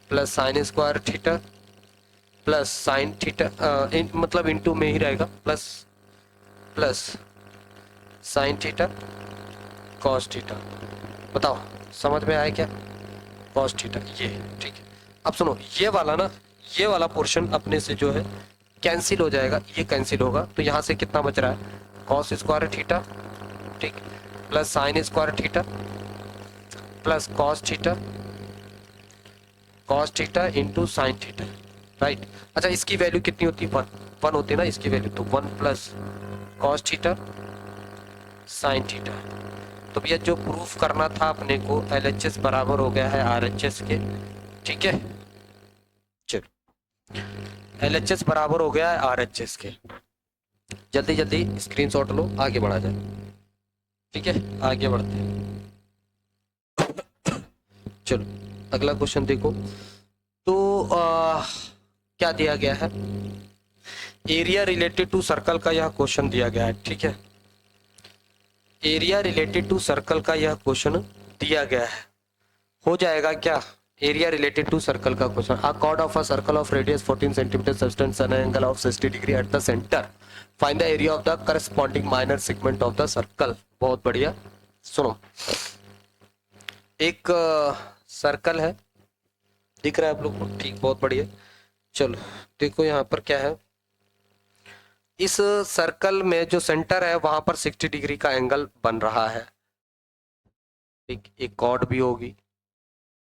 plus sine square theta plus sine theta, मतलब इनटू में ही रहेगा, plus plus sine theta cos theta. बताओ समझ में आया क्या, कॉस थीटा, ये ठीक है। अब सुनो ये वाला ना, ये वाला पोर्शन अपने से जो है कैंसिल हो जाएगा, ये कैंसिल होगा, तो यहाँ से कितना बच रहा है, कॉस स्क्वायर थीटा, ठीक, plus sine square theta plus cos theta into sine theta, right. अच्छा इसकी वैल्यू कितनी होती है, वन, वन होती है ना इसकी वैल्यू, तो one plus cos theta sine theta. तो भैया जो प्रूफ करना था अपने को, LHS बराबर हो गया है RHS के, ठीक है। चलो LHS बराबर हो गया है RHS के, जल्दी जल्दी स्क्रीनशॉट लो, आगे बढ़ा जाए, ठीक है आगे बढ़ते हैं। चलो अगला क्वेश्चन देखो। तो क्या दिया गया है, एरिया रिलेटेड टू सर्कल का यह क्वेश्चन दिया गया है, ठीक है। एरिया रिलेटेड टू सर्कल का यह क्वेश्चन दिया गया है, हो जाएगा क्या, एरिया रिलेटेड टू सर्कल का question. A chord of a circle of radius 14 centimetre sustains an angle of 60 degree at the centre, find the area of the corresponding minor segment of the circle. बहुत बढ़िया, सुनो एक circle है, दिख रहा है आप लोग को, ठीक, बहुत बढ़िया। चलो देखो यहाँ पर क्या है, इस सर्कल में जो सेंटर है वहां पर 60 डिग्री का एंगल बन रहा है, ठीक। एक कॉर्ड भी होगी,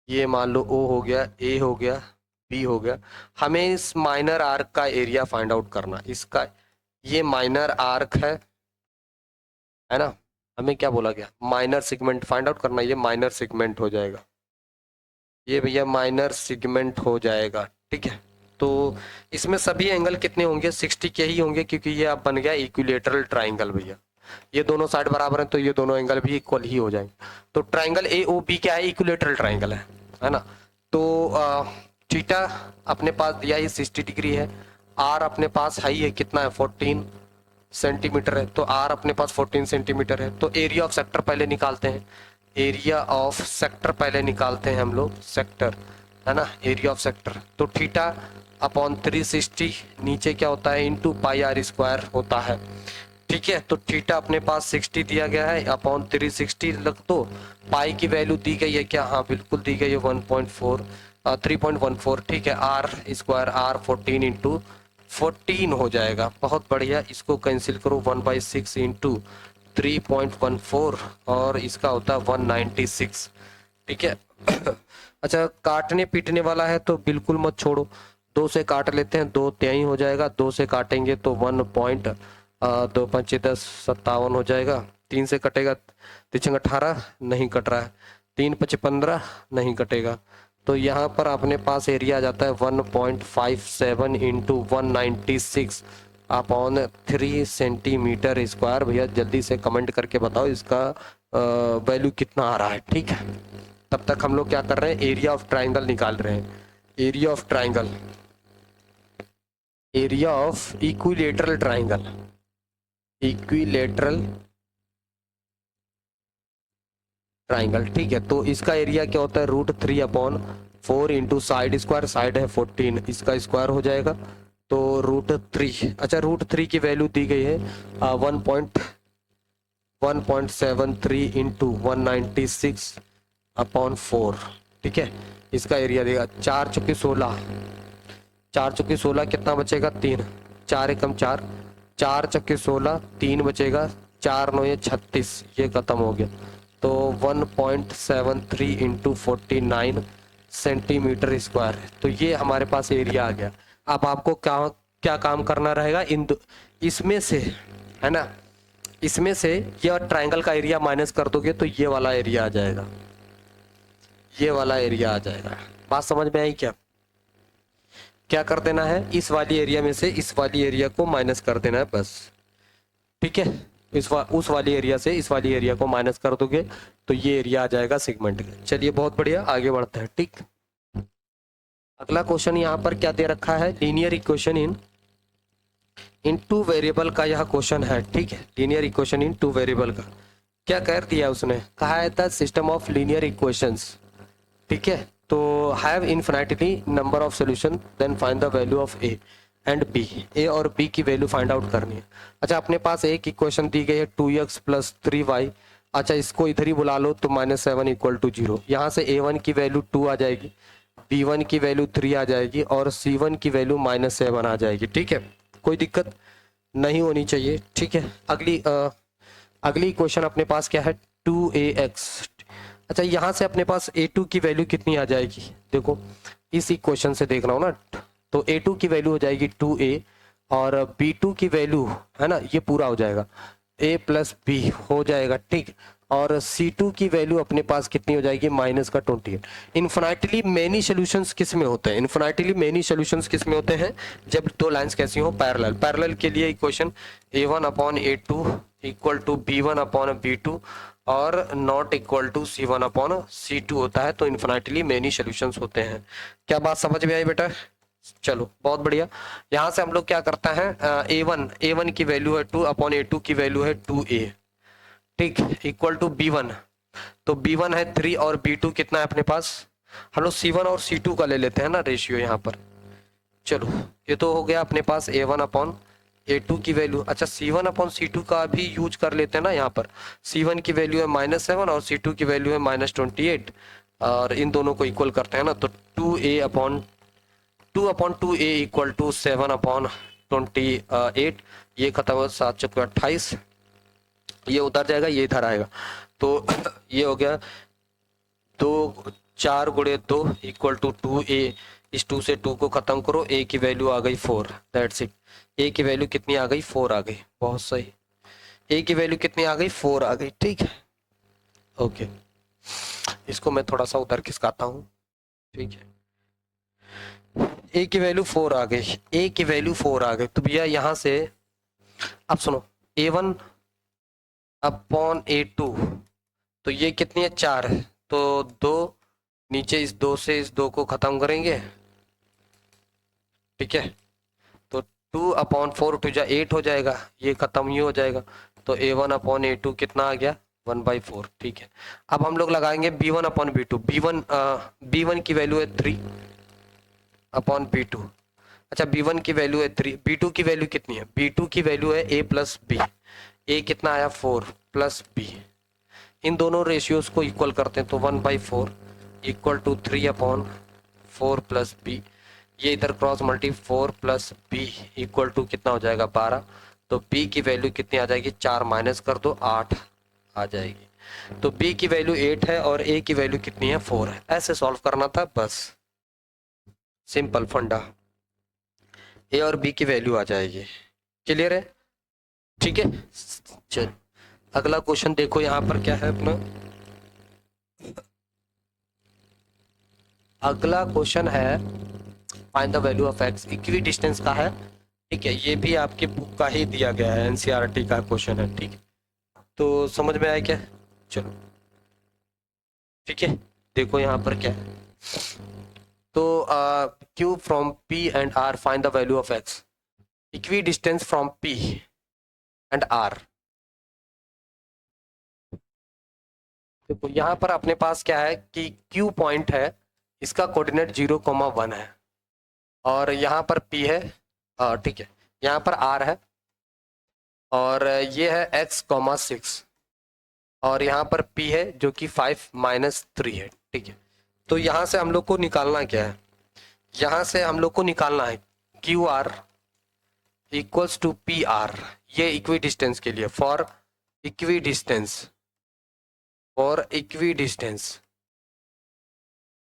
ये मान लो O हो गया, A हो गया, B हो गया। हमें इस माइनर आर्क का एरिया फाइंड आउट करना, इसका ये माइनर आर्क है ना, हमें क्या बोला गया, माइनर सेगमेंट फाइंड आउट करना, ये माइनर सेगमेंट हो जाएगा, ये भैया माइनर सेगमेंट हो जाएगा, ठीक है। तो इसमें सभी एंगल कितने होंगे, 60 के ही होंगे, क्योंकि ये अब बन गया इक्विलेटरल ट्राइंगल भैया, ये दोनों साइड बराबर हैं तो ये दोनों एंगल भी इक्वल ही हो जाएंगे। तो ट्राइंगल AOB क्या है, इक्विलेटरल ट्राइंगल है ना। तो थीटा अपने पास दिया ही 60 डिग्री है, R अपने पास हाई है, कितना है 14 सेंटीमीटर है, तो R अपने पास 14 सेंटीमीटर है। तो एरिया ऑफ सेक्टर पहले निकालते हैं, एरिया ऑफ सेक्टर पहले निकालते हैं हम लोग, सेक्टर है ना, एरिया ऑफ सेक्टर। तो थीटा अपॉन 360 नीचे क्या होता है, इंटू पाई R स्क्वायर होता है, ठीक है। तो थीटा अपने पास 60 दिया गया है, अपॉन 360 रख दो, पाई की वैल्यू दी गई है क्या, हाँ बिल्कुल दी गई है 3.14, ठीक है। R स्क्वायर R 14 इंटू 14 हो जाएगा, बहुत बढ़िया। इसको कैंसिल करो, 1/6 इंटू 3.14 और इसका होता है 196, ठीक है। अच्छा काटने पीटने वाला है तो बिल्कुल मत छोड़ो, 2 से काट लेते हैं, 2 त्याई हो जाएगा, 2 से काटेंगे तो 1.2 5 10 57 हो जाएगा, 3 से कटेगा 3 18 नहीं कट रहा है, 3 5 15 नहीं कटेगा, तो यहाँ पर अपने पास एरिया आ जाता है 1.57 इंटू 196 अपॉन 3 सेंटीमीटर स्क्वायर। भैया जल्दी से कमेंट करके बताओ इसका वैल्यू कितना आ रहा है, ठीक है। तब तक हम लोग क्या कर रहे हैं, एरिया ऑफ ट्राइंगल निकाल रहे हैं, area of triangle, area of equilateral triangle, equilateral triangle, ठीक है। तो इसका एरिया क्या होता है, √3/4 इंटू साइड स्क्वायर, साइड है 14, इसका स्क्वायर हो जाएगा तो √3। अच्छा √3 की वैल्यू दी गई है 1.73 इंटू 196/4, ठीक है। इसका एरिया देगा 4 चुकी 16, 4 चुकी 16 कितना बचेगा, 3, 4 एकम 4, 4 चक्के 16, 3 बचेगा, 4 9 36, ये खत्म हो गया। तो 1.73 इंटू 49 सेंटीमीटर स्क्वायर, तो ये हमारे पास एरिया आ गया। अब आपको क्या क्या काम करना रहेगा, इसमें से है ना, इसमें से ये ट्राइंगल का एरिया माइनस कर दोगे तो ये वाला एरिया आ जाएगा, ये वाला एरिया आ जाएगा। बात समझ में आई क्या, क्या कर देना है, इस वाली एरिया में से इस वाली एरिया को माइनस कर देना है बस, ठीक है। उस वाली एरिया से इस वाली एरिया को माइनस कर दोगे तो ये एरिया आ जाएगा सेगमेंट का। चलिए बहुत बढ़िया, आगे बढ़ते हैं, ठीक। अगला क्वेश्चन यहाँ पर क्या दे रखा है, लीनियर इक्वेशन इन 2 वेरिएबल का यह क्वेश्चन है, ठीक है। लीनियर इक्वेशन इन 2 वेरिएबल का क्या कर दिया उसने, कहा है the system of linear equations, ठीक है। तो have infinitely number of solution, then find the value of A and B, A और बी की वैल्यू फाइंड आउट करनी है। अच्छा अपने पास एक इक्वेशन दी गई है 2x + 3y, अच्छा इसको इधर ही बुला लो तो -7 = 0। यहाँ से a1 की वैल्यू 2 आ जाएगी, b1 की वैल्यू 3 आ जाएगी और c1 की वैल्यू -7 आ जाएगी, ठीक है। कोई दिक्कत नहीं होनी चाहिए, ठीक है। अगली इक्वेशन अपने पास क्या है, 2ax। अच्छा यहाँ से अपने पास a2 की वैल्यू कितनी आ जाएगी, देखो इस इक्वेशन से देख रहा हूँ ना, तो A2 की वैल्यू हो जाएगी 2A, और B2 की वैल्यू है ना, ये पूरा हो जाएगा A प्लस बी हो जाएगा, ठीक। और C2 की वैल्यू अपने पास कितनी हो जाएगी, -28। इन्फिनाइटली मेनी सॉल्यूशंस किस में होते हैं, इन्फिनाइटली मेनी सॉल्यूशंस किस में होते हैं, जब दो लाइंस कैसी हो, पैरेलल। पैरेलल के लिए equation A1/A2 equal to B1/B2 और नॉट इक्वल टू C1/C2 होता है। तो इन्फिनाइटली मेनी सॉल्यूशंस होते हैं। क्या बात समझ में आई बेटा? चलो बहुत बढ़िया। यहां से हम लोग क्या करते हैं, A1 की वैल्यू है 2/A2 की वैल्यू है 2A, ठीक, इक्वल टू B1। तो B1 है 3 और B2 कितना है अपने पास, हम लोग C1 और C2 का ले लेते हैं ना रेशियो यहाँ पर। चलो ये तो हो गया अपने पास A1/A2 की वैल्यू। अच्छा C1/C2 का भी यूज कर लेते हैं ना यहाँ पर। C1 की वैल्यू है -7 और C2 की वैल्यू है -28, और इन दोनों को इक्वल करते हैं ना, तो 2/2A इक्वल टू 7/28। ये खत्म हो 7×4 = 28, ये उधर जाएगा, ये इधर आएगा। तो ये हो गया 4 × 2 इक्वल टू 2A। इस 2 से 2 को खत्म करो, A की वैल्यू आ गई 4, दैट्स इट। A की वैल्यू कितनी आ गई, 4 आ गई, बहुत सही। A की वैल्यू कितनी आ गई, 4 आ गई, ठीक है, ओके। इसको मैं थोड़ा सा उधर खिसकाता हूँ, ठीक है। A की वैल्यू 4 आ गई, A की वैल्यू 4 आ गई, तो भैया यहाँ से अब सुनो, A1/A2, तो ये कितनी है, 4 है, तो 2 नीचे, इस 2 से इस 2 को खत्म करेंगे, ठीक है। तो 2/4 2 जा 8 हो जाएगा, ये खत्म ही हो जाएगा। तो A1/A2 कितना आ गया, 1/4, ठीक है। अब हम लोग लगाएंगे B1/B2। B1 की वैल्यू है 3/B2। अच्छा B1 की वैल्यू है 3, B2 की वैल्यू कितनी है, B2 की वैल्यू है A प्लस बी। A कितना आया, 4 प्लस B। इन दोनों रेशियोज को इक्वल करते हैं, तो 1/4 इक्वल टू 3/4 प्लस बी। ये इधर cross multi 4 plus B equal to कितना हो जाएगा, 12। तो B की वैल्यू कितनी आ जाएगी, 4 माइनस कर दो, 8 आ जाएगी। तो B की वैल्यू 8 है और A की वैल्यू कितनी है, 4 है। ऐसे सॉल्व करना था बस, सिंपल फंडा। A और B की वैल्यू आ जाएगी, क्लियर है, ठीक है। चल अगला क्वेश्चन देखो, यहाँ पर क्या है अपना, अगला क्वेश्चन है find the value of x, equi distance का है, ठीक है। ये भी आपके बुक का ही दिया गया है, एनसीईआरटी का क्वेश्चन है, ठीक है। तो समझ में आया क्या, चलो ठीक है। देखो यहाँ पर क्या है, तो Q from P and R find the value of x, equidistant from P and R. देखो यहाँ पर अपने पास क्या है कि क्यू पॉइंट है, इसका कोऑर्डिनेट 0,1 है, और यहाँ पर P है, ठीक है। यहाँ पर R है, और ये है x,6, और यहाँ पर P है जो कि 5-3 है, ठीक है। तो यहाँ से हम लोग को निकालना क्या है, यहाँ से हम लोग को निकालना है QR इक्वल्स टू PR, ये इक्वी डिस्टेंस के लिए, फॉर इक्वी डिस्टेंस,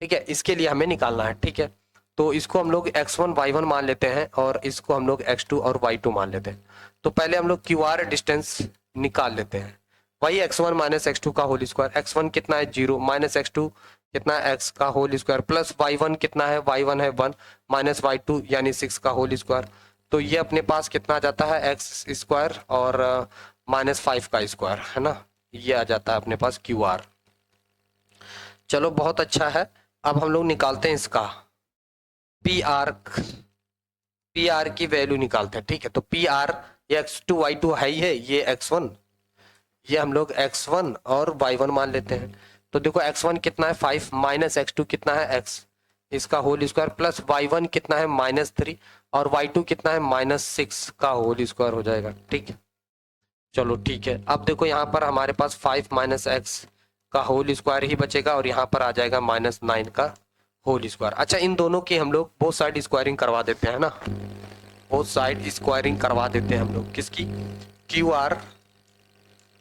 ठीक है, इसके लिए हमें निकालना है, ठीक है। तो इसको हम लोग x1 y1 मान लेते हैं, और इसको हम लोग x2 और y2 मान लेते हैं। तो पहले हम लोग QR डिस्टेंस निकाल लेते हैं, वही x1 माइनस x2 का होल स्क्वायर। x1 कितना है 0, माइनस x2 कितना है x का होल स्क्वायर, प्लस y1 कितना है, y1 है 1, माइनस y2 यानी 6 का होल स्क्वायर। तो ये अपने पास कितना आ जाता है, x² और -5 का स्क्वायर, है ना, ये आ जाता है अपने पास QR। चलो बहुत अच्छा है। अब हम लोग निकालते हैं इसका पी आर की वैल्यू निकालते हैं, ठीक है। तो पी आर, ये x2 y2 है ही है, ये x1, ये हम लोग x1 और y1 मान लेते हैं। तो देखो x1 कितना है 5, माइनस x2 कितना है x, इसका होल स्क्वायर, प्लस y1 कितना है -3, और y2 कितना है -6 का होल स्क्वायर हो जाएगा, ठीक है। चलो ठीक है। अब देखो यहाँ पर हमारे पास 5 माइनस एक्स का होल स्क्वायर ही बचेगा, और यहाँ पर आ जाएगा -9 का होल स्क्वायर। अच्छा इन दोनों की हम लोग बोथ साइड स्क्वायरिंग करवा देते हैं ना, बोथ साइड स्क्वायरिंग करवा देते हैं हम लोग, किसकी, क्यू आर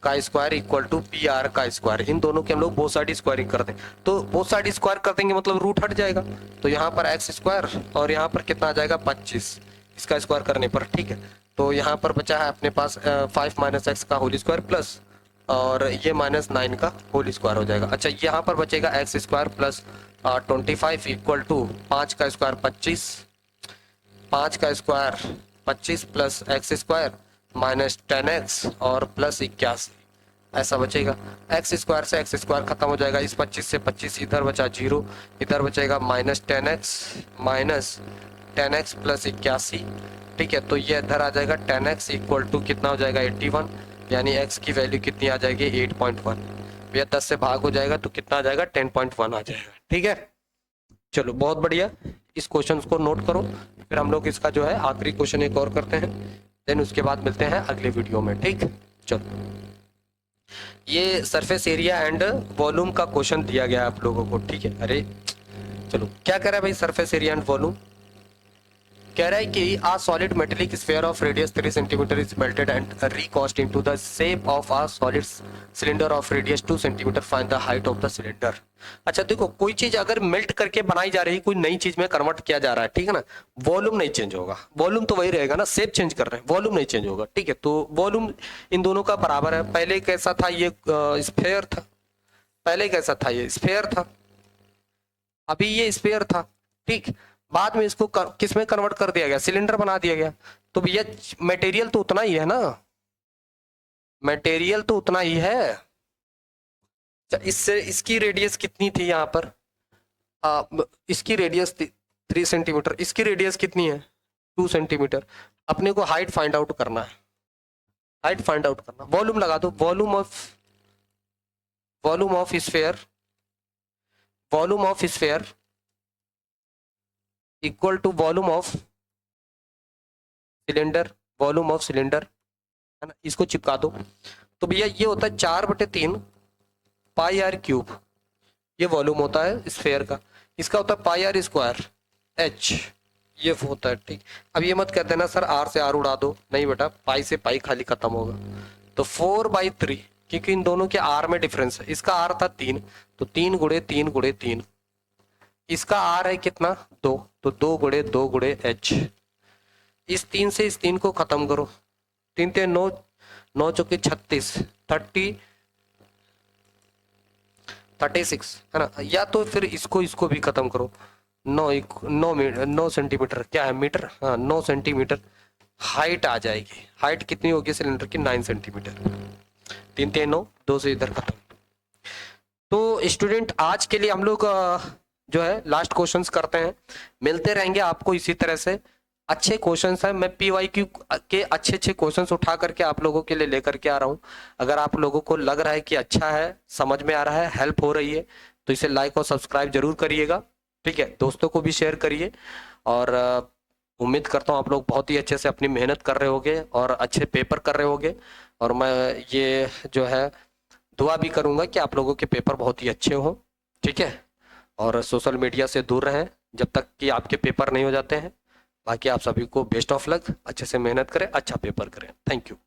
का square equal to P R का स्क्वायर। इन दोनों के हम लोग बोथ साइड स्क्वायरिंग कर दें, तो बोथ साइड स्क्वायर कर देंगे मतलब रूट हट जाएगा, तो यहाँ पर एक्स स्क्वायर और यहाँ पर कितना आ जाएगा 25 इसका स्क्वायर करने पर, ठीक है। तो यहाँ पर बचा है अपने पास 5 माइनस एक्स का होल स्क्वायर प्लस और ये -9 का होल स्क्वायर हो जाएगा। अच्छा, यहाँ पर बचेगा x square plus 25 equal to 5 का स्क्वायर 25, 5 का square 25 plus x square minus 10x और प्लस 81 ऐसा बचेगा। एक्स स्क्वायर से एक्स स्क्वायर खत्म हो जाएगा, इस 25 से 25 इधर बचा 0, इधर बचेगा -10x प्लस 81, ठीक है। तो ये इधर आ जाएगा 10x इक्वल टू कितना हो जाएगा 81, यानी x की वैल्यू कितनी आ जाएगी 8.1। भैया 10 से भाग हो जाएगा तो कितना आ जाएगा 10.1 आ जाएगा, ठीक है। चलो बहुत बढ़िया, इस क्वेश्चन को नोट करो, फिर हम लोग इसका जो है आखिरी क्वेश्चन एक और करते हैं, देन उसके बाद मिलते हैं अगले वीडियो में, ठीक। चलो, ये सरफेस एरिया एंड वॉल्यूम का क्वेश्चन दिया गया है आप लोगों को, ठीक है। अरे चलो, क्या कह रहा है भाई सरफेस एरिया एंड वॉल्यूम, कह रहा है कि a solid metallic sphere of radius 3 centimetre is melted and recast into the shape of a solid cylinder of radius 2 centimetre, find the height of the cylinder. अच्छा देखो, कोई चीज अगर melt करके बनाई जा रही है, कोई नई चीज में कन्वर्ट किया जा रहा है, ठीक है ना, वॉल्यूम नहीं चेंज होगा, वॉल्यूम तो वही रहेगा ना, शेप चेंज कर रहे हैं, वॉल्यूम नहीं चेंज होगा, ठीक है। तो वॉल्यूम इन दोनों का बराबर है। पहले कैसा था, ये स्फीयर था, पहले कैसा था, ये स्फीयर था, अभी ये स्फीयर था, ठीक। बाद में इसको किस में कन्वर्ट कर दिया गया, सिलेंडर बना दिया गया। तो भैया मटेरियल तो उतना ही है ना, मटेरियल तो उतना ही है। इससे इसकी रेडियस कितनी थी यहाँ पर, इसकी रेडियस थी 3 सेंटीमीटर, इसकी रेडियस कितनी है 2 सेंटीमीटर। अपने को हाइट फाइंड आउट करना है, हाइट फाइंड आउट करना, वॉल्यूम लगा दो, volume of sphere, volume of sphere equal to volume of cylinder, volume of cylinder, है ना, इसको चिपका दो। तो भैया ये होता है 4/3 पाई आर क्यूब, ये वॉल्यूम होता है स्फीयर का। इसका होता है पाई आर स्क्वायर एच, ये होता है, ठीक। अब ये मत कह देना सर आर से आर उड़ा दो, नहीं बेटा, पाई से पाई खाली खत्म होगा। तो 4/3, क्योंकि इन दोनों के आर में डिफरेंस है, इसका आर था 3, तो 3 गुणे 3 गुणे 3, इसका आर है कितना 2, तो 2 गुणे 2 गुणे एच। इस 3 से इस 3 को खत्म करो, 3 3 9, 9 चौके 36, 36 है ना, या तो फिर इसको भी खत्म करो, 9 सेंटीमीटर क्या है मीटर, हाँ 9 सेंटीमीटर हाइट आ जाएगी। हाइट कितनी होगी सिलेंडर की 9 सेंटीमीटर, 3 3 9, 2 से इधर खत्म। तो स्टूडेंट आज के लिए हम लोग जो है लास्ट क्वेश्चंस करते हैं, मिलते रहेंगे आपको इसी तरह से। अच्छे क्वेश्चंस हैं, मैं पीवाईक्यू के अच्छे क्वेश्चंस उठा करके आप लोगों के लिए लेकर के आ रहा हूं। अगर आप लोगों को लग रहा है कि अच्छा है, समझ में आ रहा है, हेल्प हो रही है, तो इसे लाइक और सब्सक्राइब जरूर करिएगा, ठीक है। दोस्तों को भी शेयर करिए, और उम्मीद करता हूँ आप लोग बहुत ही अच्छे से अपनी मेहनत कर रहे होगे और अच्छे पेपर कर रहे होगे। और मैं ये जो है दुआ भी करूंगा कि आप लोगों के पेपर बहुत ही अच्छे हों, ठीक है। और सोशल मीडिया से दूर रहें जब तक कि आपके पेपर नहीं हो जाते हैं। बाकी आप सभी को बेस्ट ऑफ लक, अच्छे से मेहनत करें, अच्छा पेपर करें। Thank you.